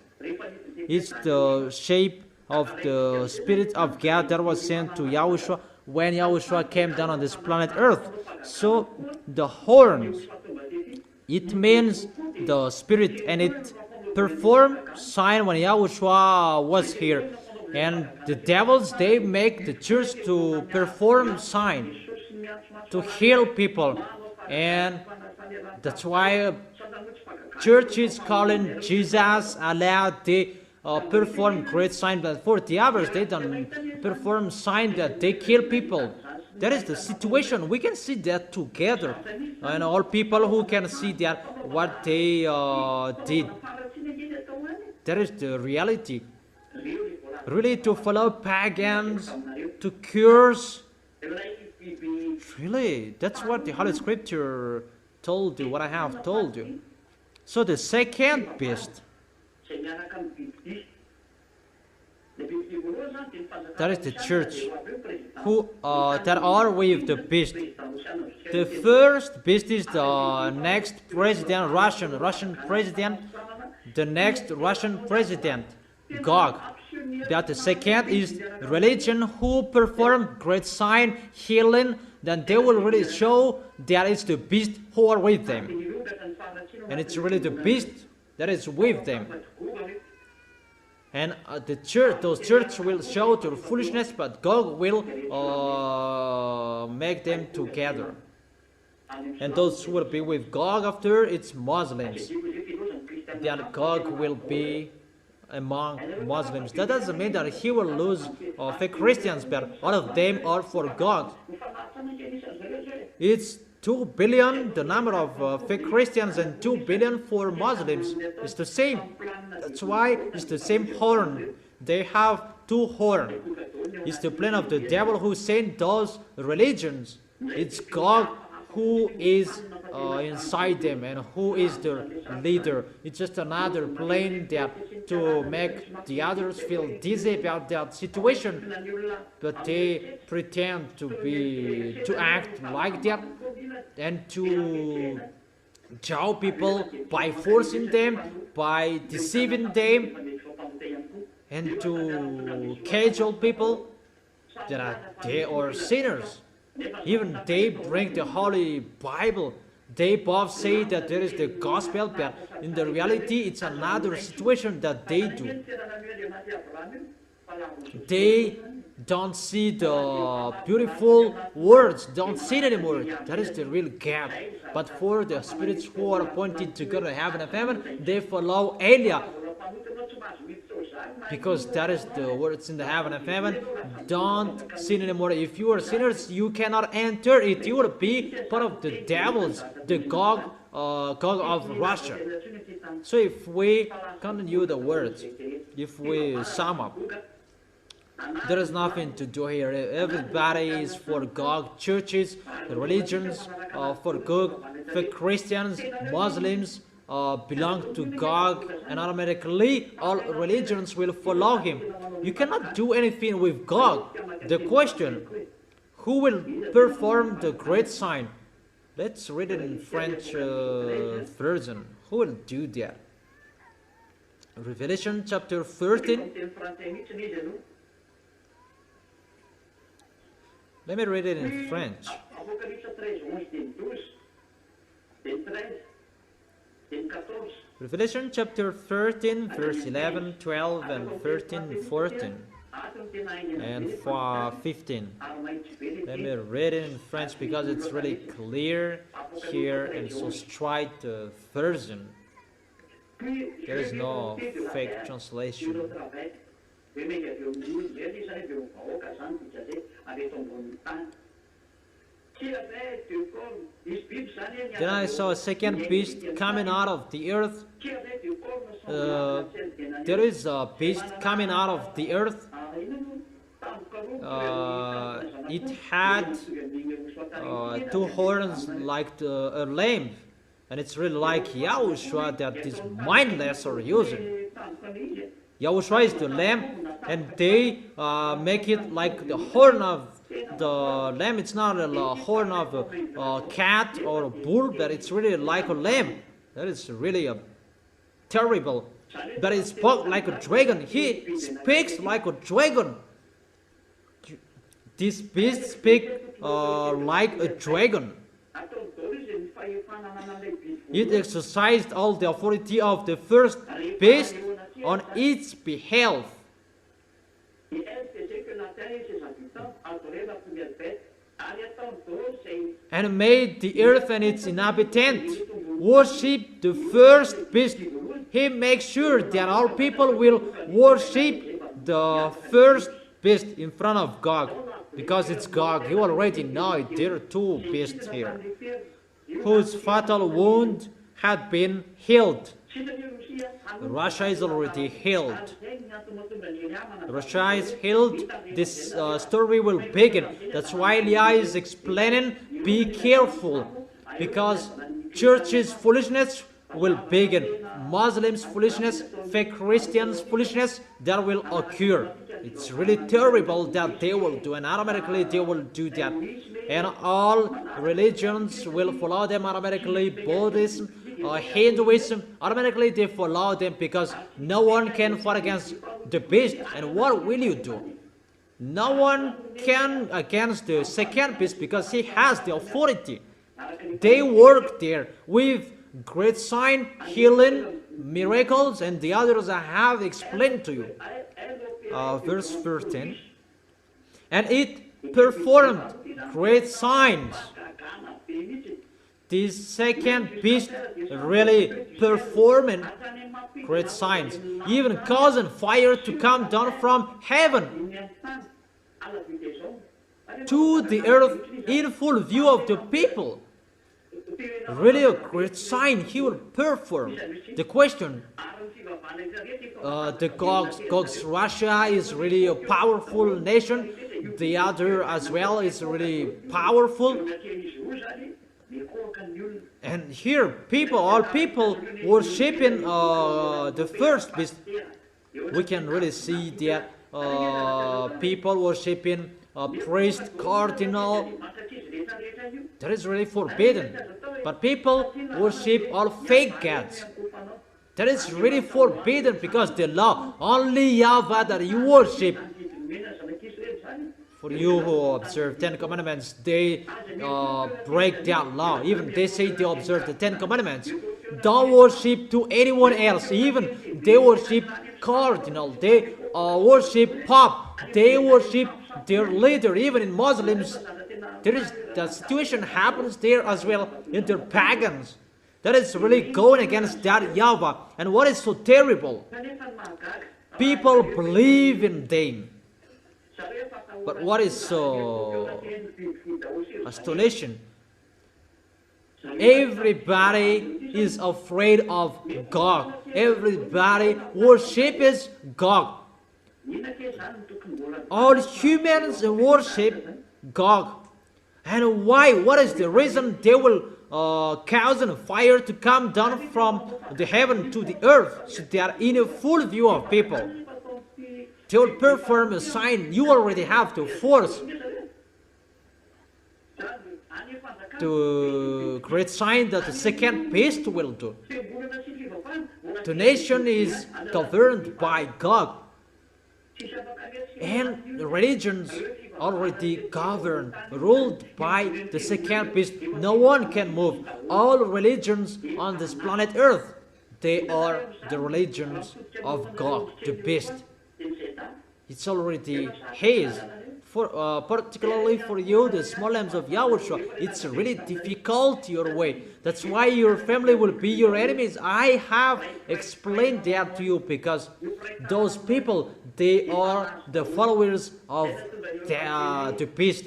is the shape of the Spirit of God that was sent to Yahushua when Yahushua came down on this planet Earth. So the horns, it means the Spirit, and it performed sign when Yahushua was here. And the devils, they make the church to perform sign, to heal people. And that's why church is calling Jesus Allah. They perform great sign, but for the others, they don't perform sign that they kill people. That is the situation. We can see that together, and all people who can see that what they did. That is the reality. Really, to follow pagans, to curse. Really, that's what the Holy Scripture told you. What I have told you. So the second beast, that is the church, who that are with the beast. The first beast is the next president, Russian president, the next Russian president, Gog. But the second is religion, who perform great sign, healing. Then they will really show that it's the beast who are with them, and it's really the beast that is with them. And the church, those church will show their foolishness, but God will make them together. And those who will be with God after, it's Muslims. That God will be among Muslims. That doesn't mean that he will lose fake Christians, but all of them are for God. It's 2 billion, the number of fake Christians, and 2 billion for Muslims. It's the same. That's why it's the same horn. They have 2 horns. It's the plan of the devil who sent those religions. It's God who is inside them and who is their leader. It's just another plan that to make the others feel dizzy about that situation, but they pretend to act like that and to jaw people by forcing them, by deceiving them, and to cajole people that they are sinners. Even they bring the Holy Bible. They both say that there is the gospel, but in the reality, it's another situation that they do. They don't see the beautiful words, don't see it anymore. That is the real gap. But for the spirits who are appointed to go to heaven of heaven, they follow Elia. because that is the words in the heaven of heaven. Don't sin anymore. If you are sinners, you cannot enter it. You will be part of the devils, the Gog of Russia. So if we continue the words, if we sum up, there is nothing to do here. Everybody is for Gog. Churches, religions, for Gog. For Christians, Muslims belong to Gog, and automatically all religions will follow him. You cannot do anything with Gog. The question, who will perform the great sign? Let's read it in French version. Who will do that? Revelation chapter 13. Let me read it in French. Revelation chapter 13, verse 11, 12, and 13, 14, and 15. Let me read it in French because it's really clear here and so straight version. There is no fake translation. Then I saw a second beast coming out of the earth. There is a beast coming out of the earth. It had two horns like a lamb. And it's really like YAHOSHUA that is mindless or using. YAHOSHUA is the lamb, and they make it like the horn of the lamb. It's not a horn of a cat or a bull, but it's really like a lamb. That is really terrible. But it spoke like a dragon. He speaks like a dragon. This beast speaks like a dragon. It exercised all the authority of the first beast on its behalf. And made the earth and its inhabitants worship the first beast. He makes sure that all people will worship the first beast in front of God. Because it's God. You already know it. There are two beasts here, whose fatal wound had been healed. Russia is already healed. Russia is healed. This story will begin. That's why YAH is explaining, be careful, because churches' foolishness will begin. Muslims' foolishness, fake Christians' foolishness, that will occur. It's really terrible that they will do, and automatically they will do that. And all religions will follow them automatically. Buddhism, Hinduism, automatically they follow them, because no one can fight against the beast. And what will you do? No one can against the second beast, because he has the authority. They work there with great sign, healing, miracles, and the others I have explained to you. Verse 13. And it performed great signs. This second beast really performing great signs, even causing fire to come down from heaven to the earth in full view of the people. Really a great sign he will perform. The question, the Gog's Russia is really a powerful nation. The other as well is really powerful. And here, all people worshiping the first beast. We can really see that people worshiping a priest, cardinal. That is really forbidden. But people worship all fake gods. That is really forbidden, because the law, only YAHVAH that you worship. For you who observe 10 commandments, they break that law. Even they say they observe the 10 commandments. Don't worship to anyone else. Even they worship cardinal. They worship pope. They worship their leader. Even in Muslims, the situation happens there as well in their pagans. That is really going against that YAHVAH. And what is so terrible? people believe in them. But what is so astonishing? Everybody is afraid of God. Everybody worships God. All humans worship God. And why? What is the reason? They will cause fire to come down from the heaven to the earth, so they are in a full view of people. They will perform a sign. You already have to force to create sign that the second beast will do. The nation is governed by God, and the religions already governed, ruled by the second beast. No one can move. All religions on this planet Earth, they are the religions of God, the beast. It's already his. Particularly for you, the small lambs of Yahushua, it's really difficult your way. That's why your family will be your enemies. I have explained that to you, because those people, they are the followers of the beast,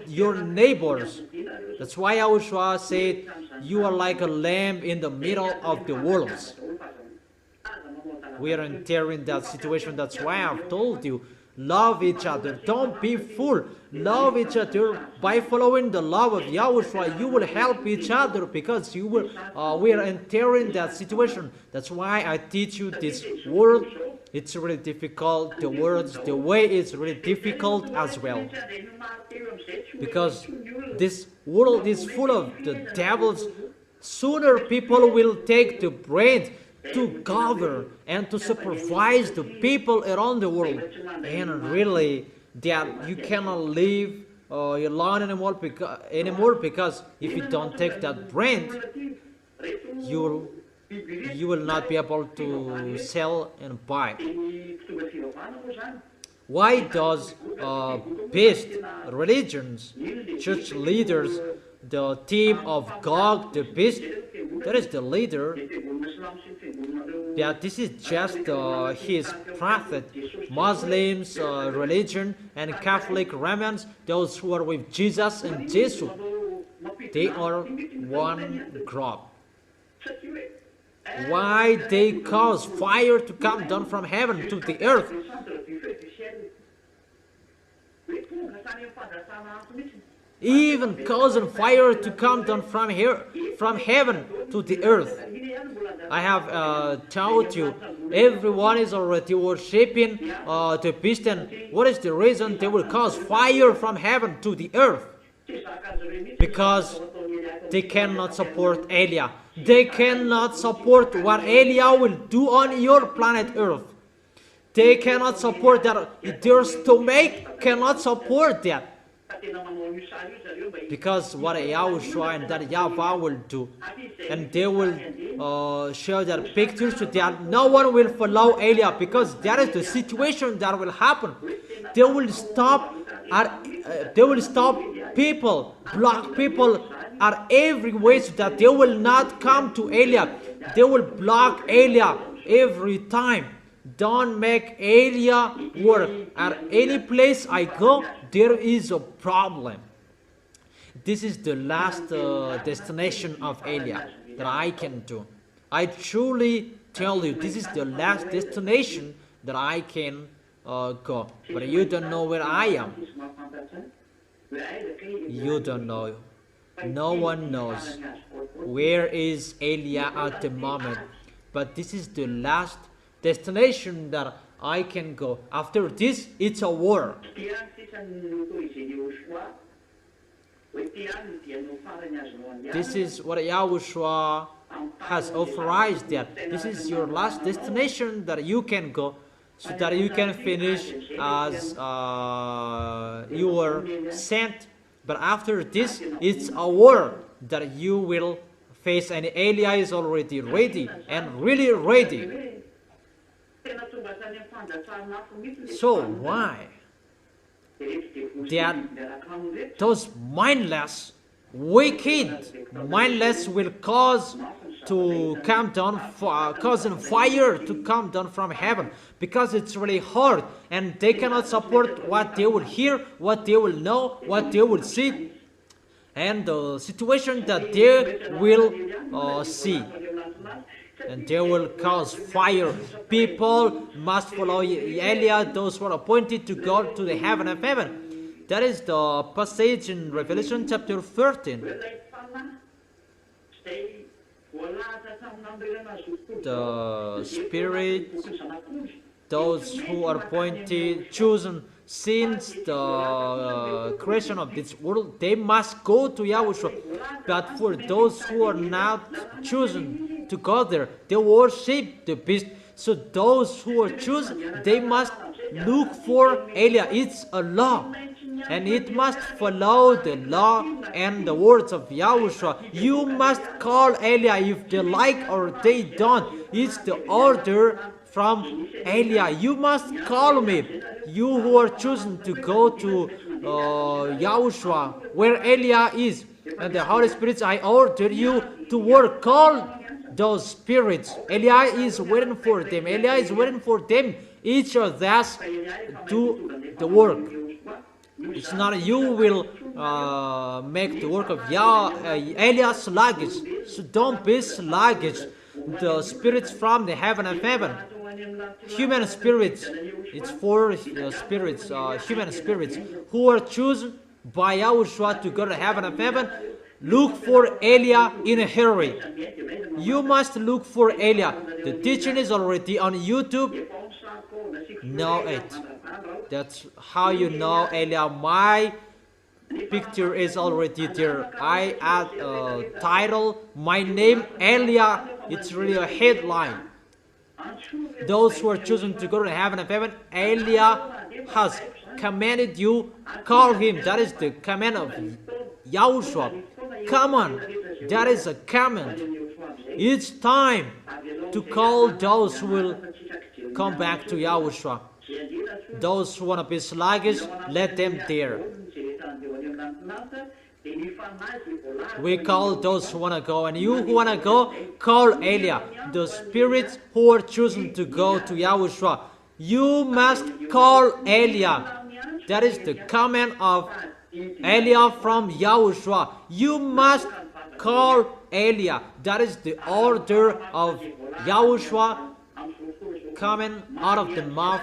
your neighbors. That's why Yahushua said, you are like a lamb in the middle of the wolves. We are entering that situation. That's why I've told you, love each other. Don't be fool. Love each other. By following the love of Yahushua, you will help each other, because you will. We are entering that situation. That's why I teach you this word. It's really difficult. The words, the way is really difficult as well, because this world is full of the devils. Sooner people will take the brain to govern and to supervise the people around the world, and really that you cannot live alone anymore, because if you don't take that brand, you will not be able to sell and buy. Why does beast religions, church leaders, the team of God, the beast, that is the leader, that this is just his prophet, Muslims, religion, and Catholic Romans, those who are with Jesus and Jesus, they are one group. Why they cause fire to come down from heaven to the earth? Even causing fire to come down from heaven to the earth. I have told you, everyone is already worshipping the beast, and what is the reason? They will cause fire from heaven to the earth, because they cannot support Elia. They cannot support what Elia will do on your planet Earth. They cannot support that. Their stomach cannot support that. Because what YAHOSHUA and that YAHVAH will do, and they will show their pictures to that. No one will follow Elia, because that is the situation that will happen. They will stop people, block people at every way, so that they will not come to Elia. They will block Elia every time. Don't make Elia work. At any place I go, there is a problem. This is the last destination of Elia that I can do. I truly tell you, this is the last destination that I can go. But you don't know where I am. You don't know. No one knows where is Elia at the moment. But this is the last destination that I can go. After this, it's a war. This is what Yahushua has authorized, that this is your last destination that you can go, so that you can finish as you were sent. But after this, it's a war that you will face, and Elia is already ready, and really ready. So why that those mindless, wicked, mindless will cause to come down, causing fire to come down from heaven, because it's really hard and they cannot support what they will hear, what they will know, what they will see, and the situation that they will see. And they will cause fire. People must follow Eliah, those who are appointed to go to the heaven of heaven. That is the passage in Revelation chapter 13. The Spirit, those who are appointed, chosen since the creation of this world, they must go to Yahushua. But for those who are not chosen to go there, they worship the beast. So those who are chosen, they must look for Eliah. It's a law, and it must follow the law and the words of Yahushua. You must call Eliah if they like or they don't. It's the order from Eliah. You must call me, you who are chosen to go to Yahushua, where Eliah is. And the Holy Spirit, I order you to work. Call those spirits. Eliah is waiting for them. Eliah is waiting for them. Each of us do the work. It's not you will make the work of Eliah sluggish. So don't be sluggish. The spirits from the heaven of heaven, human spirits, it's for spirits, human spirits who are chosen by Yahushua to go to heaven of heaven. Look for Eliah in a hurry. You must look for Eliah. The teaching is already on YouTube. Know it. That's how you know Eliah. My picture is already there. I add a title, my name Eliah. It's really a headline. Those who are chosen to go to heaven of heaven, Eliah has commanded you, call him. That is the command of Yahushua. Come on, that is a command. It's time to call those who will come back to Yahushua. Those who want to be sluggish, let them there. We call those who want to go, and you who want to go, call Eliah. The spirits who are chosen to go to Yahushua, you must call Eliah. That is the command of Eliah from Yahushua. You must call Eliah. That is the order of Yahushua coming out of the mouth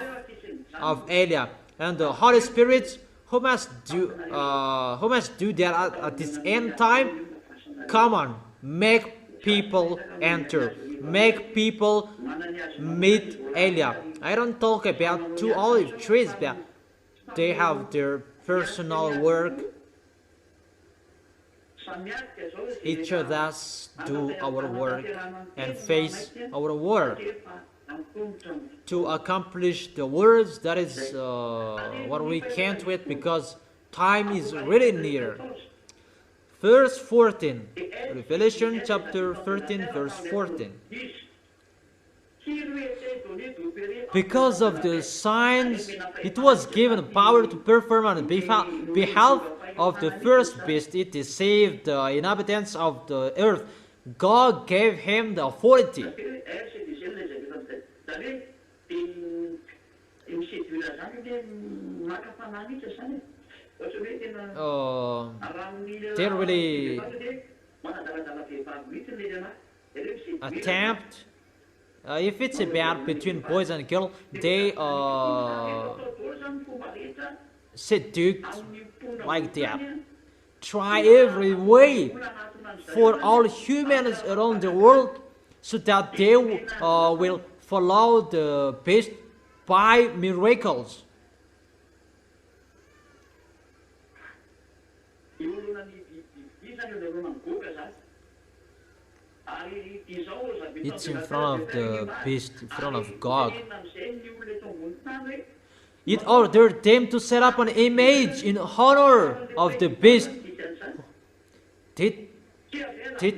of Eliah. And the Holy Spirit who must do that at this end time. Come on, make people enter, make people meet Eliah. I don't talk about two olive trees, but they have their personal work. Each of us do our work and face our work to accomplish the words. That is what we can't wait, because time is really near. Verse 14, Revelation chapter 13, verse 14. Because of the signs, it was given power to perform on behalf of the first beast. It deceived the inhabitants of the earth. God gave him the authority. They really attempt, if it's about between boys and girls, they seduced like that. Try every way for all humans around the world so that they will follow the beast by miracles. It's in front of the beast, in front of God. It ordered them to set up an image in honor of the beast. They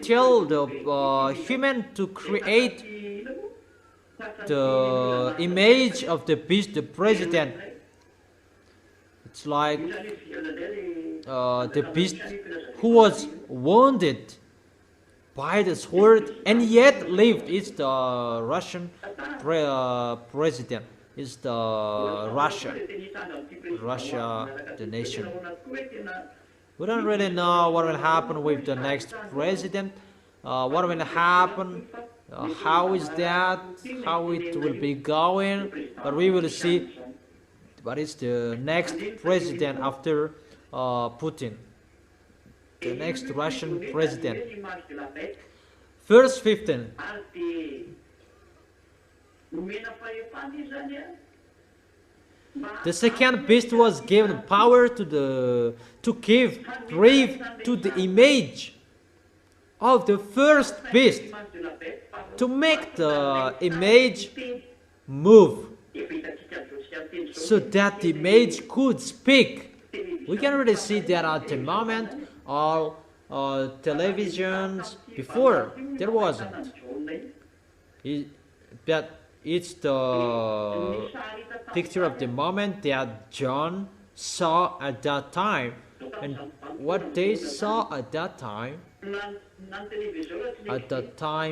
tell the human to create the image of the beast, the president. It's like the beast who was wounded by the sword and yet lived. Is the Russian president. Is the Russia, the nation. We don't really know what will happen with the next president. What will happen? How is that? How it will be going? But we will see. What is the next president after Putin? The next Russian president. Verse 15. The second beast was given power to give breath to the image of the first beast, to make the image move, so that the image could speak. We can really see that at the moment, all televisions before there wasn't. But it's the picture of the moment that John saw at that time, and what they saw at that time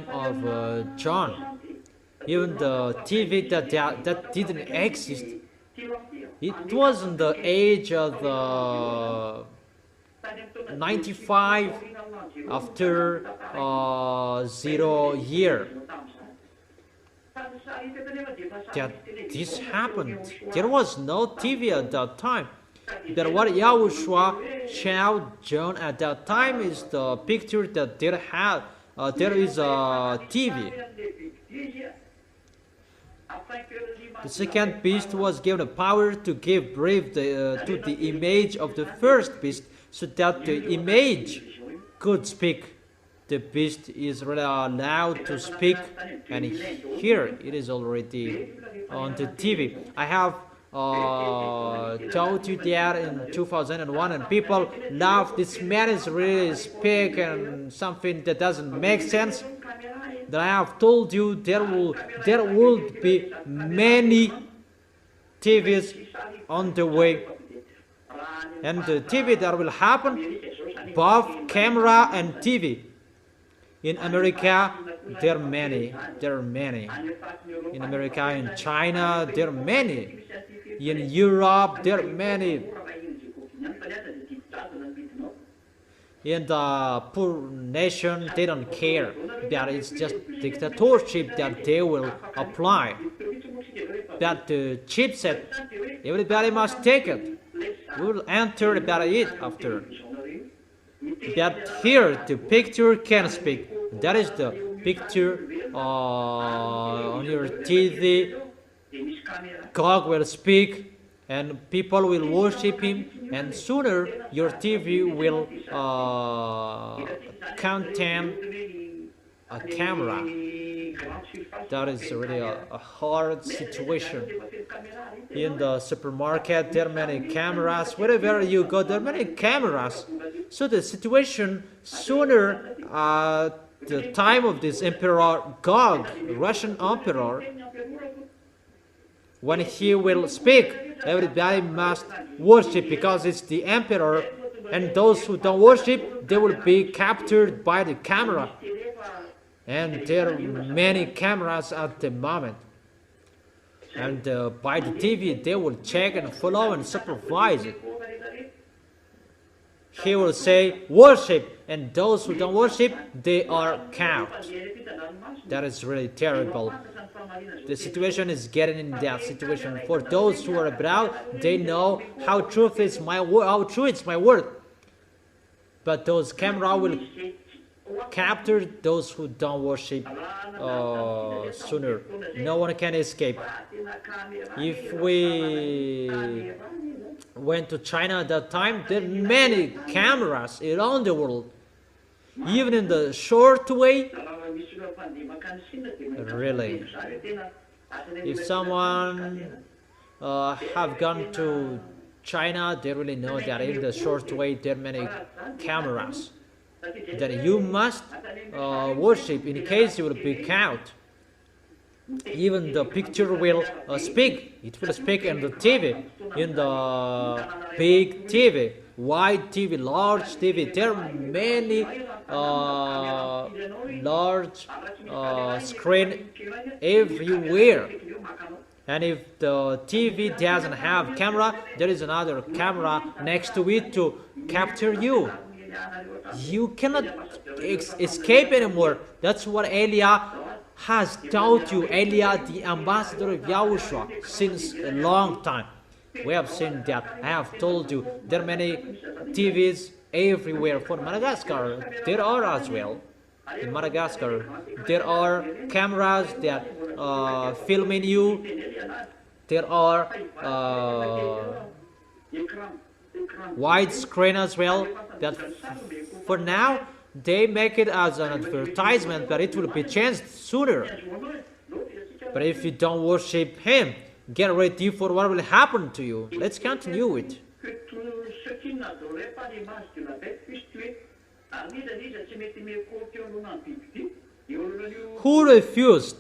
of John. Even the TV that didn't exist. It wasn't the age of the 95 after 0 year that this happened. There was no TV at that time. That what Yahushua showed John at that time is the picture that there is a TV. The second beast was given power to give breath to the image of the first beast, so that the image could speak. The beast is really allowed to speak, and here it is already on the TV. I have told you that in 2001, and people laugh. This man is really speak and something that doesn't make sense. That I have told you there will be many TVs on the way, and the TV that will happen, both camera and TV. In America, there are many. In America, in China, there are many. In Europe, there are many. In the poor nation, they don't care. That it's just dictatorship that they will apply. That the chipset, everybody must take it. We will enter about it after. That here the picture can speak. That is the picture on your TV. God will speak, and people will worship Him, and sooner your TV will contain a camera. That is really a hard situation. In the supermarket, there are many cameras. Wherever you go, there are many cameras. So the situation sooner, the time of this Emperor Gog, Russian Emperor, when he will speak, everybody must worship because it's the Emperor, and those who don't worship, they will be captured by the camera. And there are many cameras at the moment. And by the TV, they will check and follow and supervise it. He will say, worship, and those who don't worship, they are caught. That is really terrible. The situation is getting in that situation. For those who are abroad, they know how true is my word. But those camera will capture those who don't worship sooner. No one can escape. If we went to China at that time, there are many cameras around the world. Even in the short way, really. If someone have gone to China, they really know that in the short way there are many cameras that you must worship in case you will be caught. Even the picture will speak. It will speak in the TV, in the big TV. wide TV, large TV. There are many large screen everywhere. And if the TV doesn't have camera, there is another camera next to it to capture you. You cannot escape anymore. That's what Elia has taught you. Elia, the ambassador of Yahushua, since a long time. We have seen that. I have told you there are many TVs everywhere. For Madagascar, there are as well. In Madagascar, there are cameras that filming you. There are wide screen as well. That for now they make it as an advertisement, but it will be changed sooner. But if you don't worship Him, get ready for what will happen to you. Let's continue it. Who refused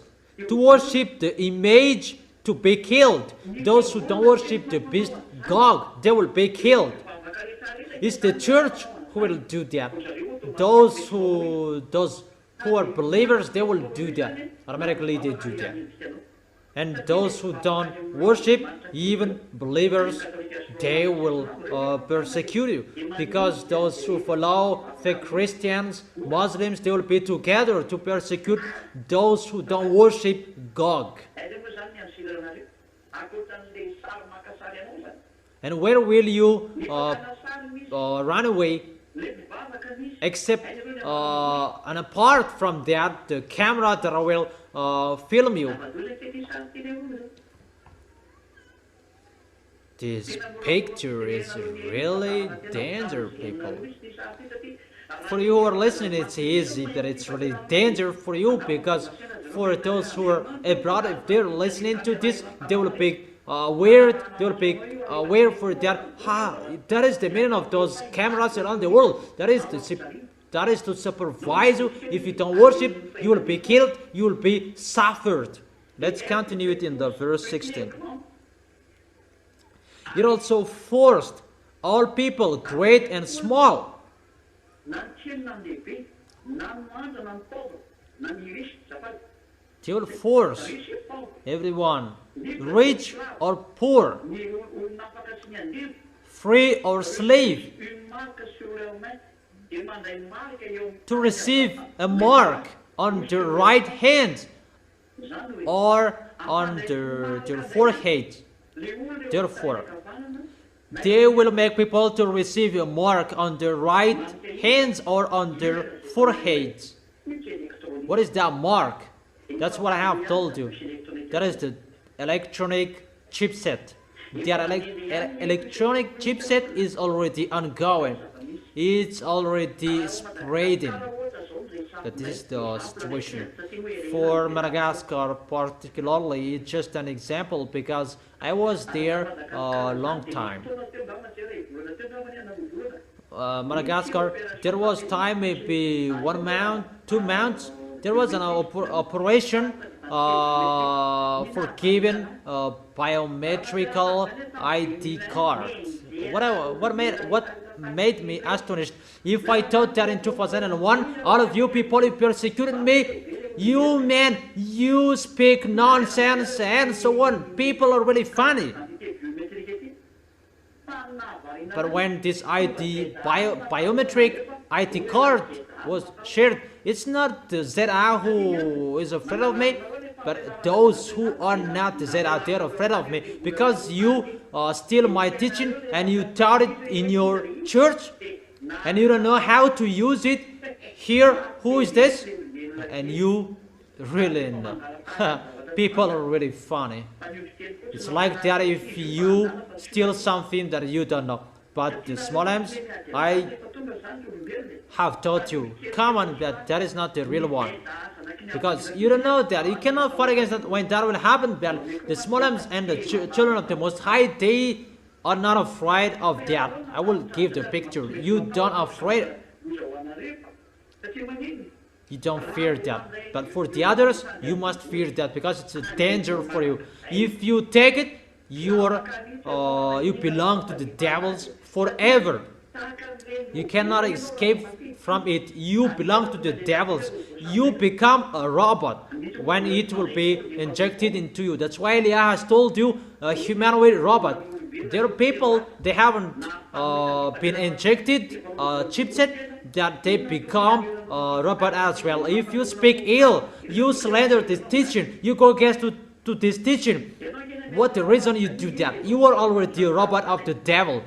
to worship the image to be killed? Those who don't worship the beast God, they will be killed. It's the church who will do that. Those who are believers, they will do that. Automatically they do that. And those who don't worship, even believers, they will persecute you. Because those who follow fake Christians, Muslims, they will be together to persecute those who don't worship God. And where will you run away? Except and apart from that, the camera that will film you. This picture is really dangerous, people. For you who are listening, it's easy, but it's really dangerous for you, because for those who are abroad, if they're listening to this, they will be weird. They will be weird for that. That is the meaning of those cameras around the world. That is to supervise you. If you don't worship, you will be killed. You will be suffered. Let's continue it in the verse 16. It also forced all people, great and small. They will force everyone, rich or poor, free or slave, to receive a mark on their right hand or on their forehead. Therefore, they will make people to receive a mark on their right hands or on their foreheads. What is that mark? That's what I have told you. That is the electronic chipset. Their electronic chipset is already ongoing. It's already spreading. That is the situation. For Madagascar particularly, it's just an example because I was there a long time. Madagascar, there was time maybe 1 month, 2 months. There was an operation for giving a biometrical ID card. What made me astonished? If I thought that in 2001, all of you people persecuted me, you man, you speak nonsense and so on. People are really funny. But when this biometric ID card was shared, it's not the ZA who is afraid of me, but those who are not the ZA, they're afraid of me, because you steal my teaching and you taught it in your church and you don't know how to use it. Here, who is this? And you really know. People are really funny. It's like that if you steal something that you don't know. But the small M's, I have taught you, come on, that is not the real one. Because you don't know that. You cannot fight against that when that will happen. But the small M's and the children of the Most High, they are not afraid of that. I will give the picture. You don't afraid. You don't fear that. But for the others, you must fear that because it's a danger for you. If you take it, you belong to the devils forever. You cannot escape from it. You belong to the devils. You become a robot when it will be injected into you. That's why Eliah has told you a humanoid robot. There are people, they haven't been injected chipset, that they become a robot as well. If you speak ill, you slander this teaching, you go against to this teaching. What the reason you do that? You are already a robot of the devil.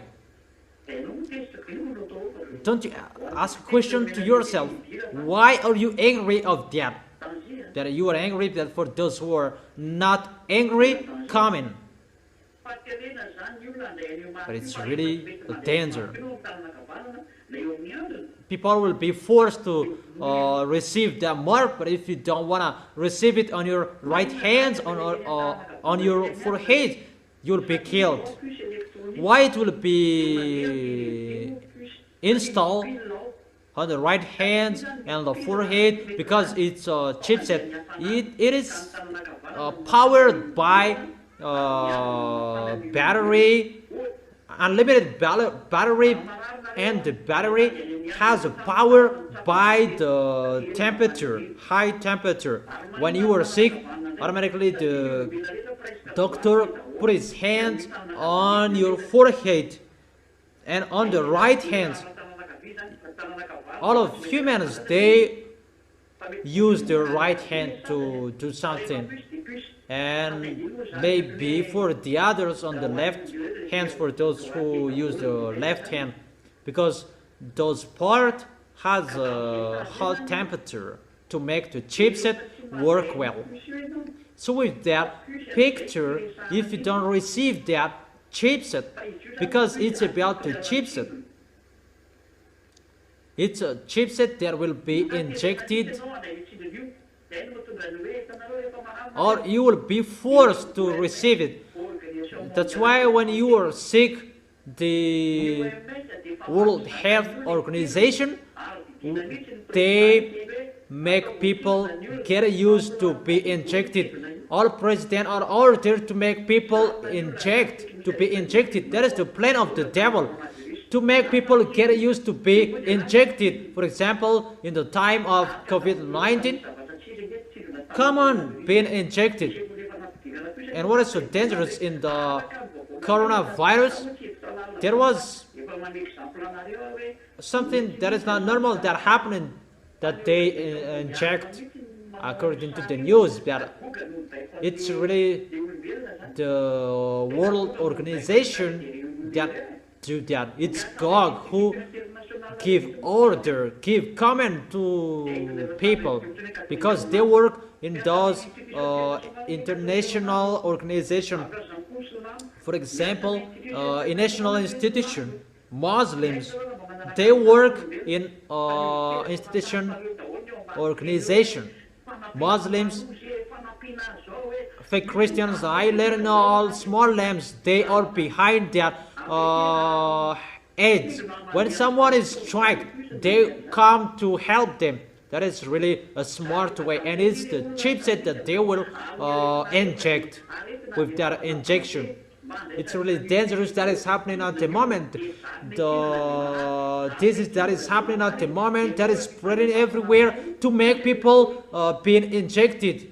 Don't you ask a question to yourself? Why are you angry of that? That you are angry, that for those who are not angry, comment. But it's really a danger. People will be forced to receive that mark, but if you don't want to receive it on your right hand, on your forehead, you'll be killed. Why it will be installed on the right hand and the forehead? Because it's a chipset. It is powered by battery, unlimited battery, and the battery has a power by the temperature, high temperature. When you are sick, automatically the doctor put his hands on your forehead and on the right hand. All of humans, they use their right hand to do something, and maybe for the others on the left hands, for those who use the left hand, because those part has a hot temperature to make the chipset work well. So with that picture, if you don't receive that chipset, because it's about the chipset, it's a chipset that will be injected, or you will be forced to receive it. That's why when you are sick, the World Health Organization, they make people get used to be injected. All presidents are ordered to make people to be injected. That is the plan of the devil, to make people get used to be injected. For example, in the time of COVID-19, come on, being injected. And what is so dangerous in the coronavirus? There was something that is not normal that happened, that they inject, according to the news, that it's really the World Organization that do that. It's God who give order, give command to people, because they work in those international organization. For example, in national institution, Muslims, they work in institution organization. Muslims, fake Christians, and all small lambs, they are behind that aids. When someone is struck, they come to help them. That is really a smart way, and it's the chipset that they will inject with that injection. It's really dangerous that is happening at the moment. That is happening at the moment, that is spreading everywhere to make people being injected,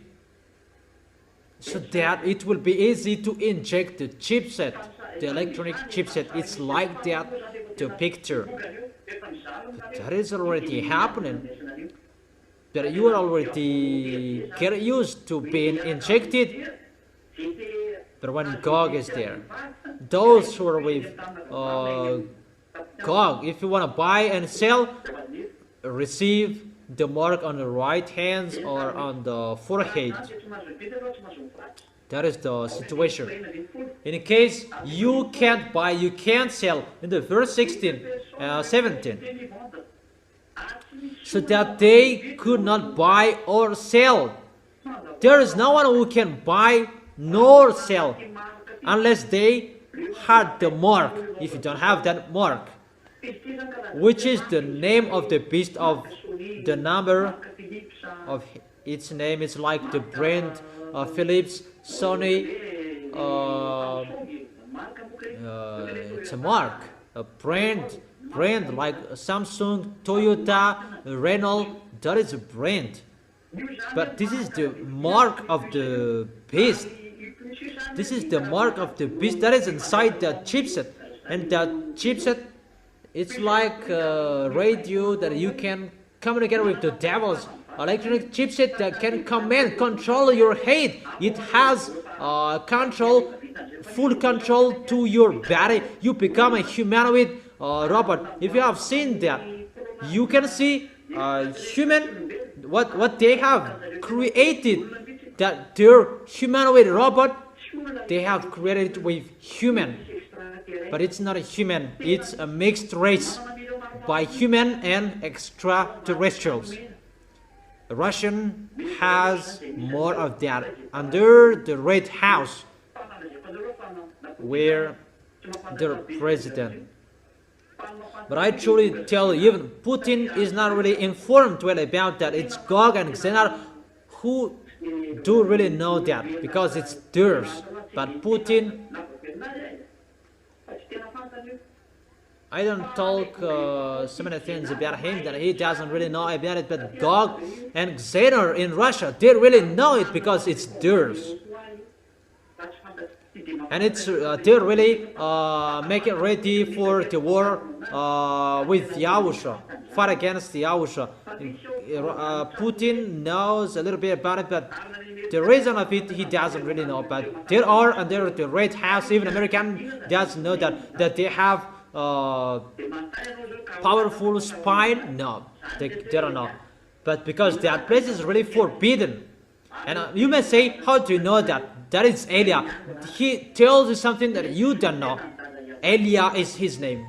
so that it will be easy to inject the chipset, the electronic chipset. It's like that, the picture. But that is already happening. That you are already get used to being injected. But when Gog is there, those who are with Gog, if you want to buy and sell, receive the mark on the right hand or on the forehead. That is the situation. In case you can't buy, you can't sell, in the verse 17, so that they could not buy or sell. There is no one who can buy nor sell unless they had the mark. If you don't have that mark, which is the name of the beast, of the number of its name, is like the brand Philips, Sony. It's a mark, a brand brand like Samsung, Toyota, Renault. That is a brand. But this is the mark of the beast. This is the mark of the beast that is inside the chipset. And that chipset, it's like a radio that you can communicate with the devil's electronic chipset that can control your head. It has full control to your body. You become a humanoid robot. If you have seen that, you can see human, what they have created, that their humanoid robot, they have created with human. But it's not a human, it's a mixed race by human and extraterrestrials. Russian has more of that under the Red House, where the president. But I truly tell you, even Putin is not really informed well about that. It's Gog and Xenar who do really know that, because it's theirs. But Putin, I don't talk so many things about him that he doesn't really know about it, but Gog and Xenar in Russia, they really know it because it's theirs. And it's they're really making ready for the war with YAHOSHUA, fight against YAHOSHUA. Putin knows a little bit about it, but the reason of it he doesn't really know. But there are under the Red House, even American doesn't know that they have powerful spy. No, they don't know. But because that place is really forbidden. And you may say, how do you know that? That is Elia. He tells you something that you don't know. Elia is his name.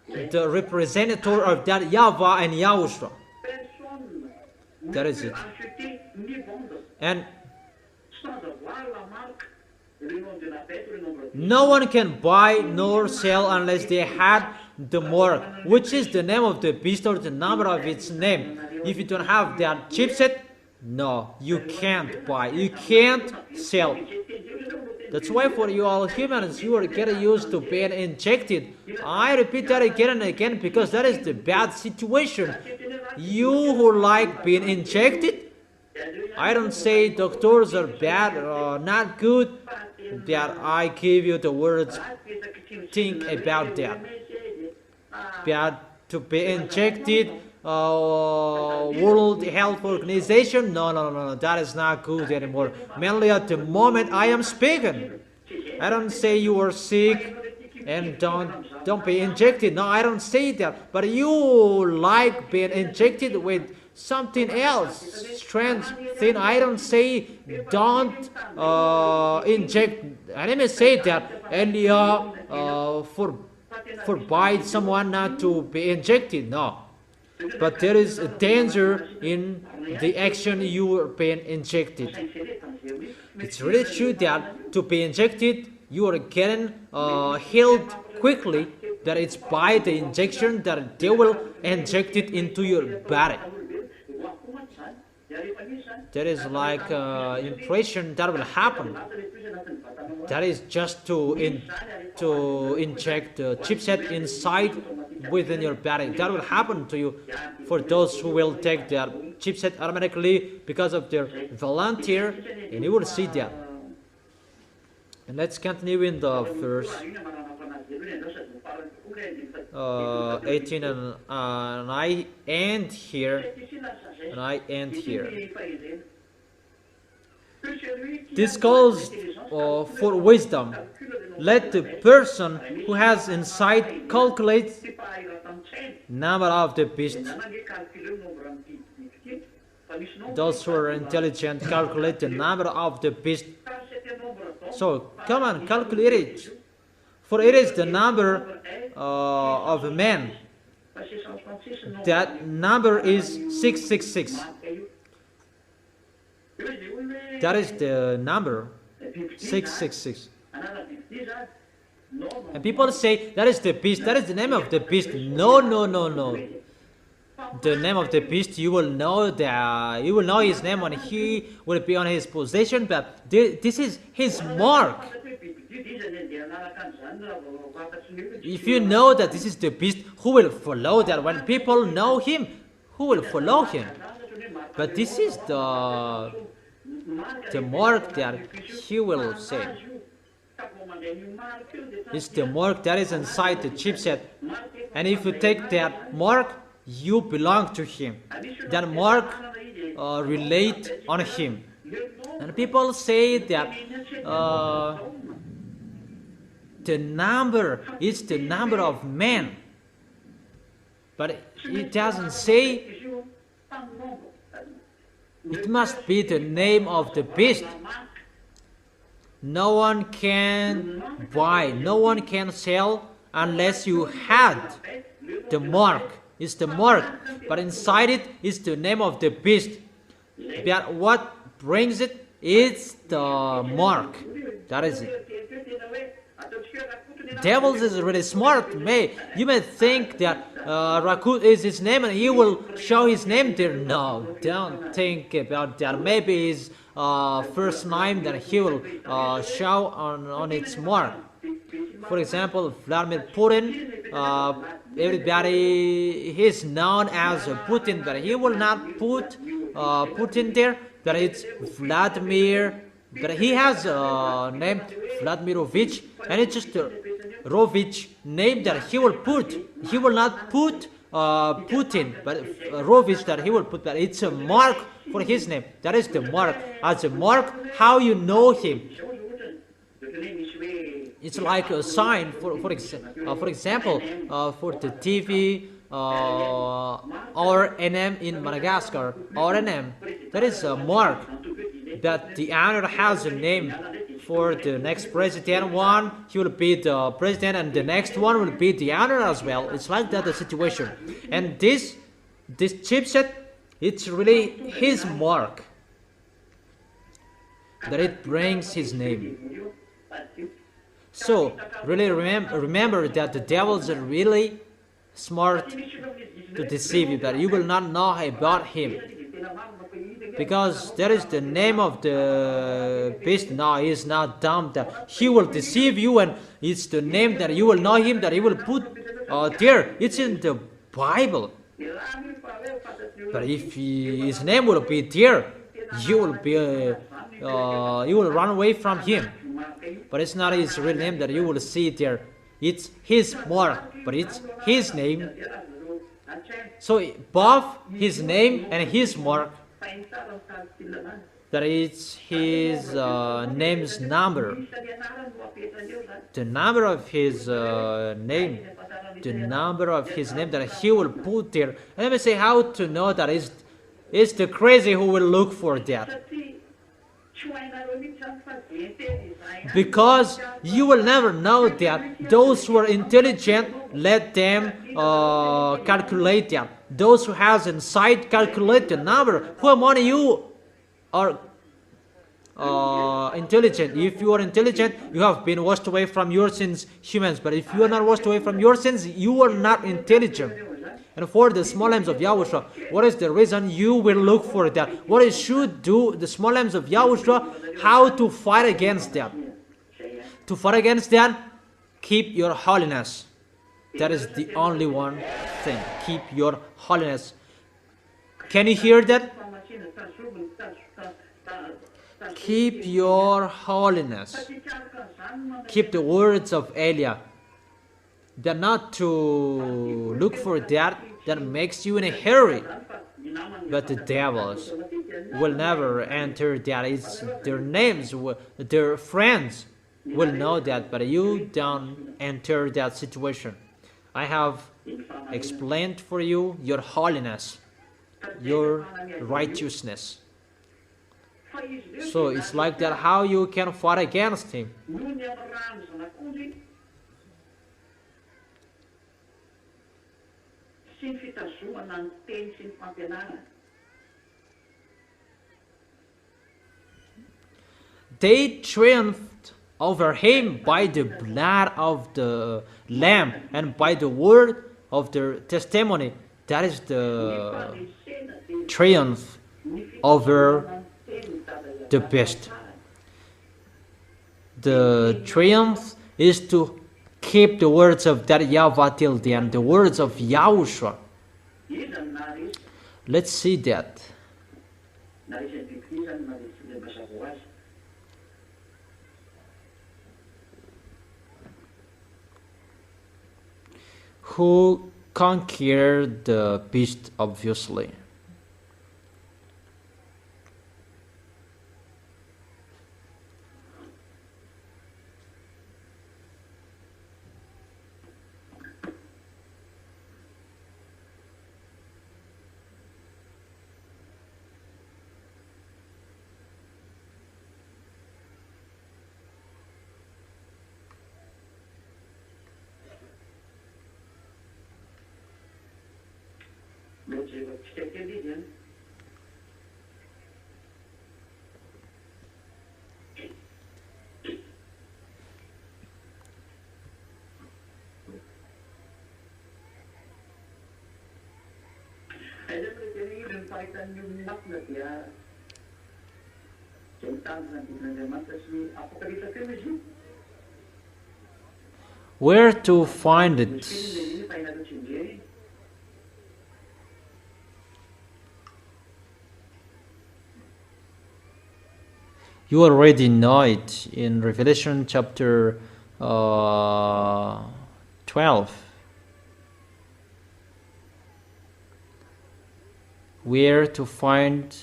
The representative of that YAHVAH and YAHOSHUA. That is it. And no one can buy nor sell unless they had the mark, which is the name of the beast or the number of its name. If you don't have that chipset, no, you can't buy, you can't sell. That's why for you all humans, you are getting used to being injected. I repeat that again and again because that is the bad situation. You who like being injected, I don't say doctors are bad or not good, that I give you the words, think about that. Bad to be injected, World Health Organization, no, that is not good anymore. Mainly at the moment I am speaking. I don't say you are sick and don't be injected. No, I don't say that. But you like being injected with something else, strange thing. I don't say don't inject. I didn't say that earlier forbid someone not to be injected. No. But there is a danger in the action you are being injected. It's really true that to be injected, you are getting healed quickly, that it's by the injection that they will inject it into your body. There is like impression that will happen. That is just to inject the chipset inside within your body. That will happen to you for those who will take their chipset automatically because of their volunteer, and you will see that. And let's continue in the verse 18, and I end here. This calls for wisdom. Let the person who has insight calculate number of the beast. Those who are intelligent calculate the number of the beast. So come on, calculate it. For it is the number of a man. That number is 666. That is the number 666. And people say that is the beast, that is the name of the beast. No. The name of the beast, you will know his name when he will be on his possession, but this is his mark. If you know that this is the beast, who will follow that? When people know him, who will follow him? But this is the mark that he will say. It's the mark that is inside the chipset. And if you take that mark, you belong to him. That mark relate on him. And people say that the number is the number of men. But it doesn't say it must be the name of the beast. No one can buy, no one can sell unless you had the mark. It's the mark, but inside it is the name of the beast. But what brings it is the mark. That is it. Devils is really smart. You may think that Rakut is his name and he will show his name there. No, don't think about that. Maybe his first name that he will show on its mark. For example, Vladimir Putin, everybody is known as Putin, but he will not put Putin there, but it's Vladimir, but he has a name Vladimirovich, and it's just a Rovich name that he will put. He will not put Putin, but Rovich that he will put, but it's a mark for his name. That is the mark. As a mark, how you know him. It's like a sign, for example, for the TV, RNM in Madagascar, RNM, that is a mark that the owner has a name. For the next president one, he will be the president, and the next one will be the owner as well. It's like that the situation. And this chipset, it's really his mark, that it brings his name. So really remember that the devils are really smart to deceive you, that you will not know about him. Because there is the name of the beast. No, he is not dumb. That he will deceive you, and it's the name that you will know him, that he will put there. It's in the Bible. But if his name will be there, you will run away from him. But it's not his real name that you will see there. It's his mark, but it's his name. So both his name and his mark, that is his name's number, the number of his name, that he will put there. And let me say how to know that it's the crazy who will look for that. Because you will never know that. Those who are intelligent, let them calculate that. Those who has insight, calculate the number. Who among you are intelligent? If you are intelligent, you have been washed away from your sins, humans. But if you are not washed away from your sins, you are not intelligent. And for the small lambs of Yahushua, what is the reason you will look for that? What you should do, the small lambs of Yahushua, how to fight against that? To fight against that, keep your holiness. That is the only one thing. Keep your holiness. Can you hear that? Keep your holiness. Keep the words of Elia. They're not to look for that makes you in a hurry. But the devils will never enter that. It's their names, their friends will know that, but you don't enter that situation. I have explained for you your holiness, your righteousness. So it's like that how you can fight against him. They triumphed over him by the blood of the Lamb and by the word of their testimony. That is the triumph over the beast. the triumph is to keep the words of that YAHVAH till the end, the words of YAHOSHUA. Let's see that. Who conquered the beast, obviously. Where to find it? You already know it in Revelation chapter 12. Where to find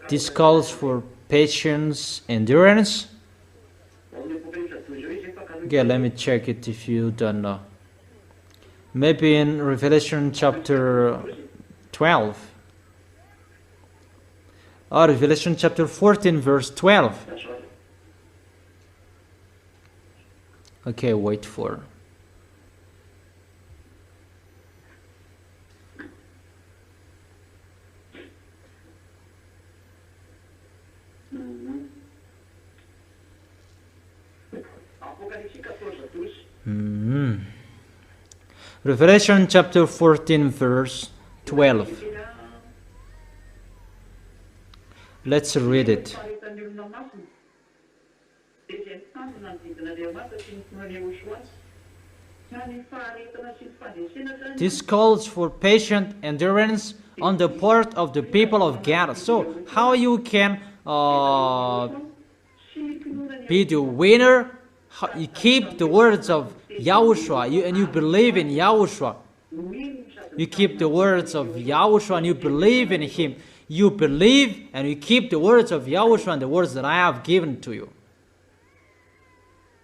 this calls for patience, endurance. Okay, let me check it if you don't know. Maybe in Revelation chapter 12. Or Revelation chapter 14 verse 12. Okay, wait for. Revelation chapter 14 verse 12. Let's read it. This calls for patient endurance on the part of the people of God. So how you can be the winner? You keep the words of YAHOSHUA and you believe in YAHOSHUA. You keep the words of YAHOSHUA and you believe in Him. You believe and you keep the words of YAHOSHUA and the words that I have given to you.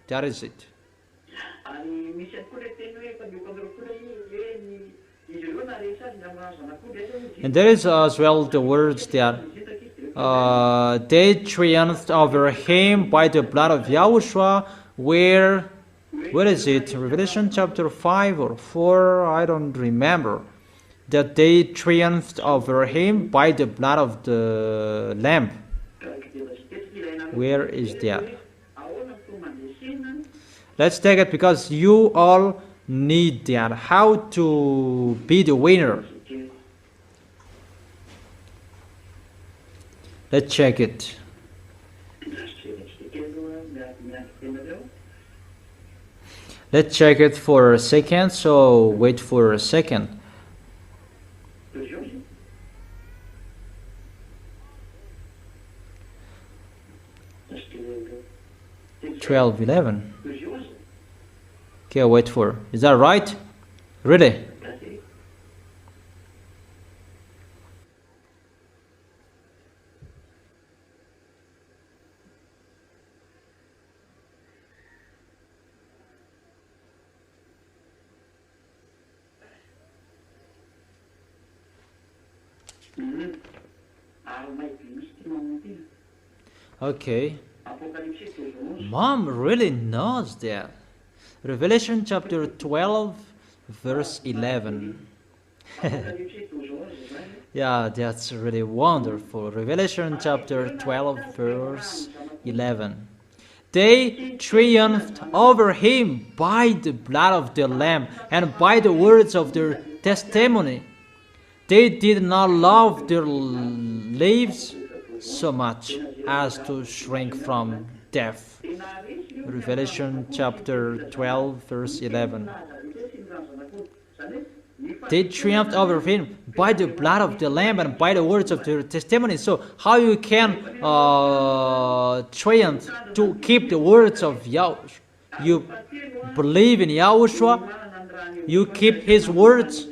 That is it. And there is as well the words that they triumphed over him by the blood of YAHOSHUA. Where is it? Revelation chapter 5 or 4? I don't remember. That they triumphed over him by the blood of the Lamb. Where is that? Let's take it because you all need that. How to be the winner. Let's check it. Let's check it for a second, so wait for a second. 12:11. Okay, wait for. Is that right? Really? Okay. Mom really knows that. Revelation chapter 12 verse 11. Yeah, that's really wonderful. Revelation chapter 12 verse 11. They triumphed over him by the blood of the Lamb and by the words of their testimony. They did not love their lives so much as to shrink from death. Revelation chapter 12, verse 11. They triumphed over him by the blood of the Lamb and by the words of their testimony. So how you can triumph to keep the words of Yahushua? You believe in Yahushua, you keep his words,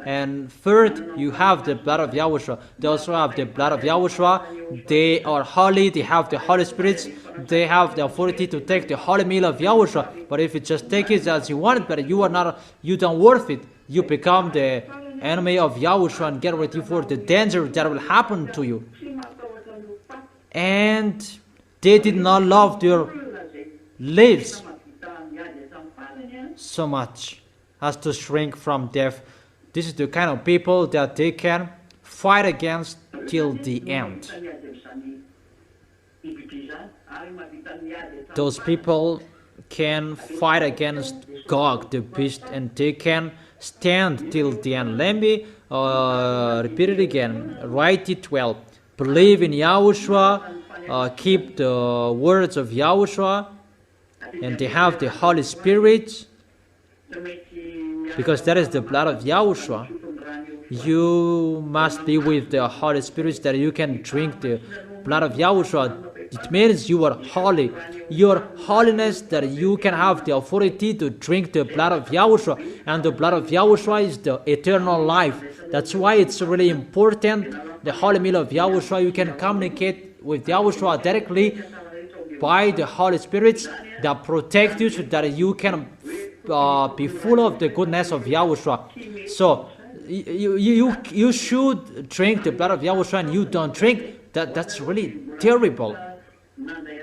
and third, you have the blood of Yahushua. Those who have the blood of Yahushua, they are holy, they have the Holy Spirit, they have the authority to take the holy meal of Yahushua. But if you just take it as you want it, but you don't worth it, you become the enemy of Yahushua and get ready for the danger that will happen to you. And they did not love their lives so much as to shrink from death. This is the kind of people that they can fight against till the end. Those people can fight against Gog, the beast, and they can stand till the end. Let me repeat it again. Write it well. Believe in Yahushua, keep the words of Yahushua, and they have the Holy Spirit, because that is the blood of Yahushua. You must be with the Holy Spirit that you can drink the blood of Yahushua. It means you are holy. Your holiness that you can have the authority to drink the blood of Yahushua. And the blood of Yahushua is the eternal life. That's why it's really important. The holy meal of Yahushua, you can communicate with Yahushua directly by the Holy Spirit that protect you so that you can be full of the goodness of Yahushua. So you should drink the blood of Yahushua and you don't drink. That's really terrible.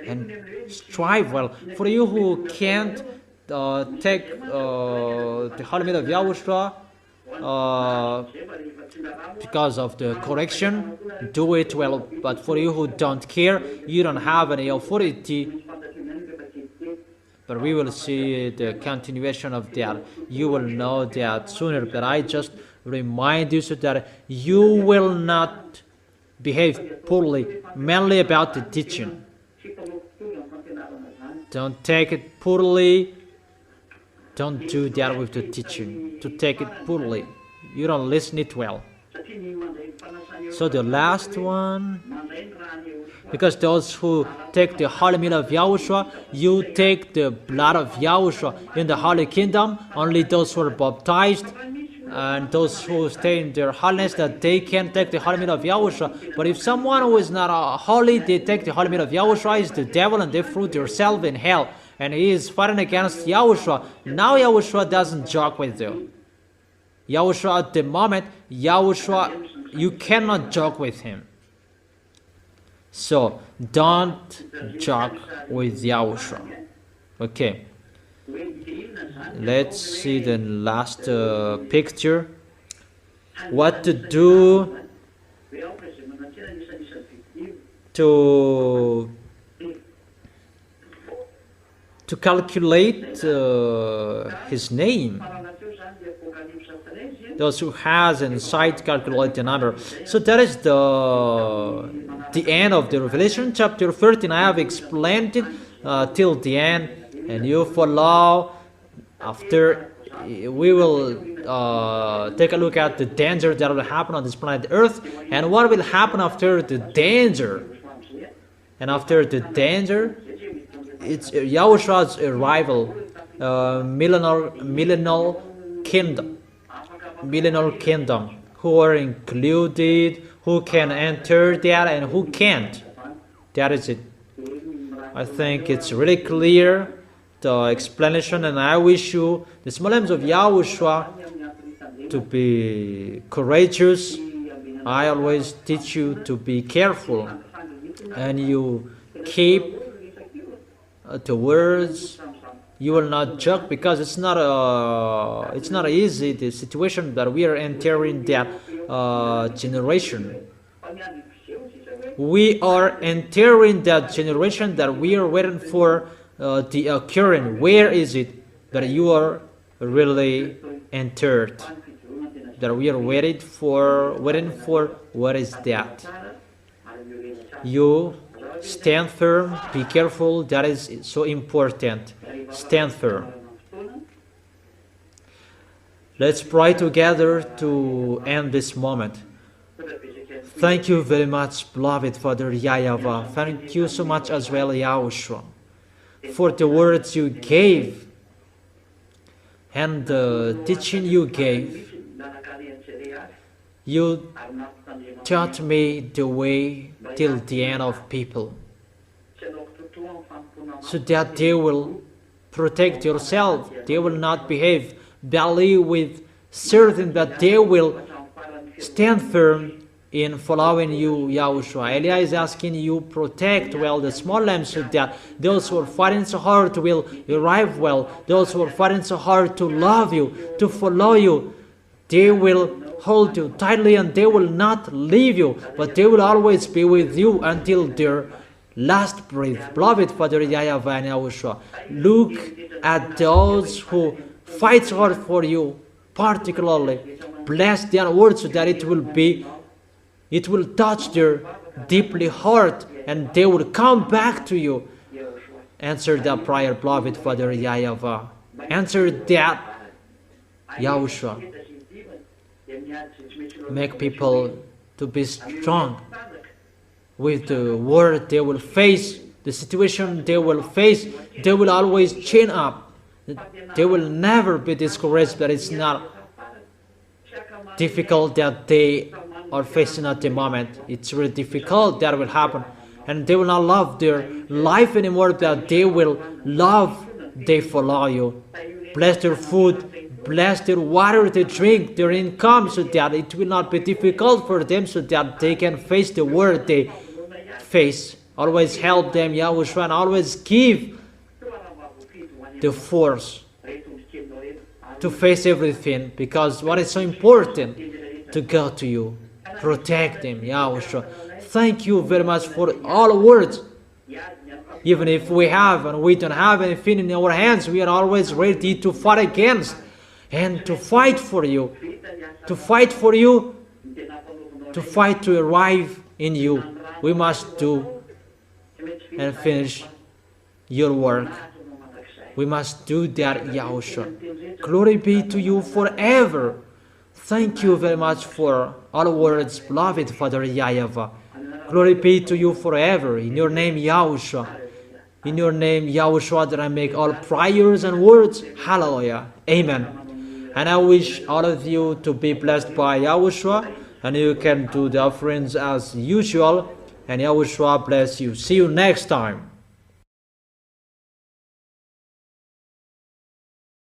And strive well. For you who can't take the holy meal of Yahushua because of the correction, do it well. But for you who don't care, you don't have any authority. But we will see the continuation of that. You will know that sooner. But I just remind you so that you will not behave poorly, mainly about the teaching. Don't take it poorly. Don't do that with the teaching. To take it poorly, you don't listen it well. So the last one, because those who take the holy meal of Yahushua, you take the blood of Yahushua in the holy kingdom. Only those who are baptized and those who stay in their holiness, that they can take the holy meal of Yahushua. But if someone who is not holy, they take the holy meal of Yahushua, is the devil, and they throw themselves in hell. And he is fighting against Yahushua. Now Yahushua doesn't joke with you. Yahushua, at the moment, Yahushua, you cannot joke with him. So don't joke with Yahushua. Okay. Let's see the last picture. What to do to calculate his name. Those who has insight calculate the number. So that is the end of the Revelation chapter 13. I have explained it till the end, and you follow. After we will take a look at the danger that will happen on this planet Earth, and what will happen after the danger. And after the danger, it's Yahushua's arrival, millennial kingdom, who are included, who can enter that and who can't. That is it. I think it's really clear, the explanation, and I wish you, the small names of Yahushua, to be courageous. I always teach you to be careful, and you keep the words. You will not joke, because it's not easy, the situation that we are entering, that generation. We are entering that generation that we are waiting for the occurring. Where is it that you are really entered? That we are waiting for. What is that? You Stand firm, be careful, that is so important. Stand firm. Let's pray together to end this moment. Thank you very much, beloved Father YAHVAH. Thank you so much as well, YAHOSHUA, for the words you gave and the teaching you gave. You taught me the way till the end of people, so that they will protect yourself. They will not behave badly with certain, but they will stand firm in following you, YAHOSHUA. Elia is asking you protect well the small lambs, so that those who are fighting so hard will arrive well. Those who are fighting so hard to love you, to follow you, they will hold you tightly and they will not leave you, but they will always be with you until their last breath. Beloved Father YAHVAH and YAHOSHUA, look at those who fight hard for you, particularly. Bless their words so that it will touch their deeply heart and they will come back to you. Answer that prayer, beloved Father YAHVAH. Answer that, YAHOSHUA. Make people to be strong with the word they will face, the situation they will face. They will always chin up. They will never be discouraged, but it's not difficult that they are facing at the moment. It's really difficult that will happen. And they will not love their life anymore, but they will love, they follow you. Bless their food, bless their water they drink, their income, so that it will not be difficult for them, so that they can face the world they face. Always help them, YAHOSHUA, and always give the force to face everything, because what is so important to go to you. Protect them, YAHOSHUA. Thank you very much for all words. Even if we have and we don't have anything in our hands, we are always ready to fight against and to fight for you. To fight for you, to fight to arrive in you. We must do and finish your work. We must do that, YAHOSHUA. Glory be to you forever. Thank you very much for all words, beloved Father YAHVAH. Glory be to you forever. In your name, YAHOSHUA. In your name, YAHOSHUA, that I make all prayers and words. Hallelujah. Amen. And I wish all of you to be blessed by YAHOSHUA. And you can do the offerings as usual. And YAHOSHUA bless you. See you next time.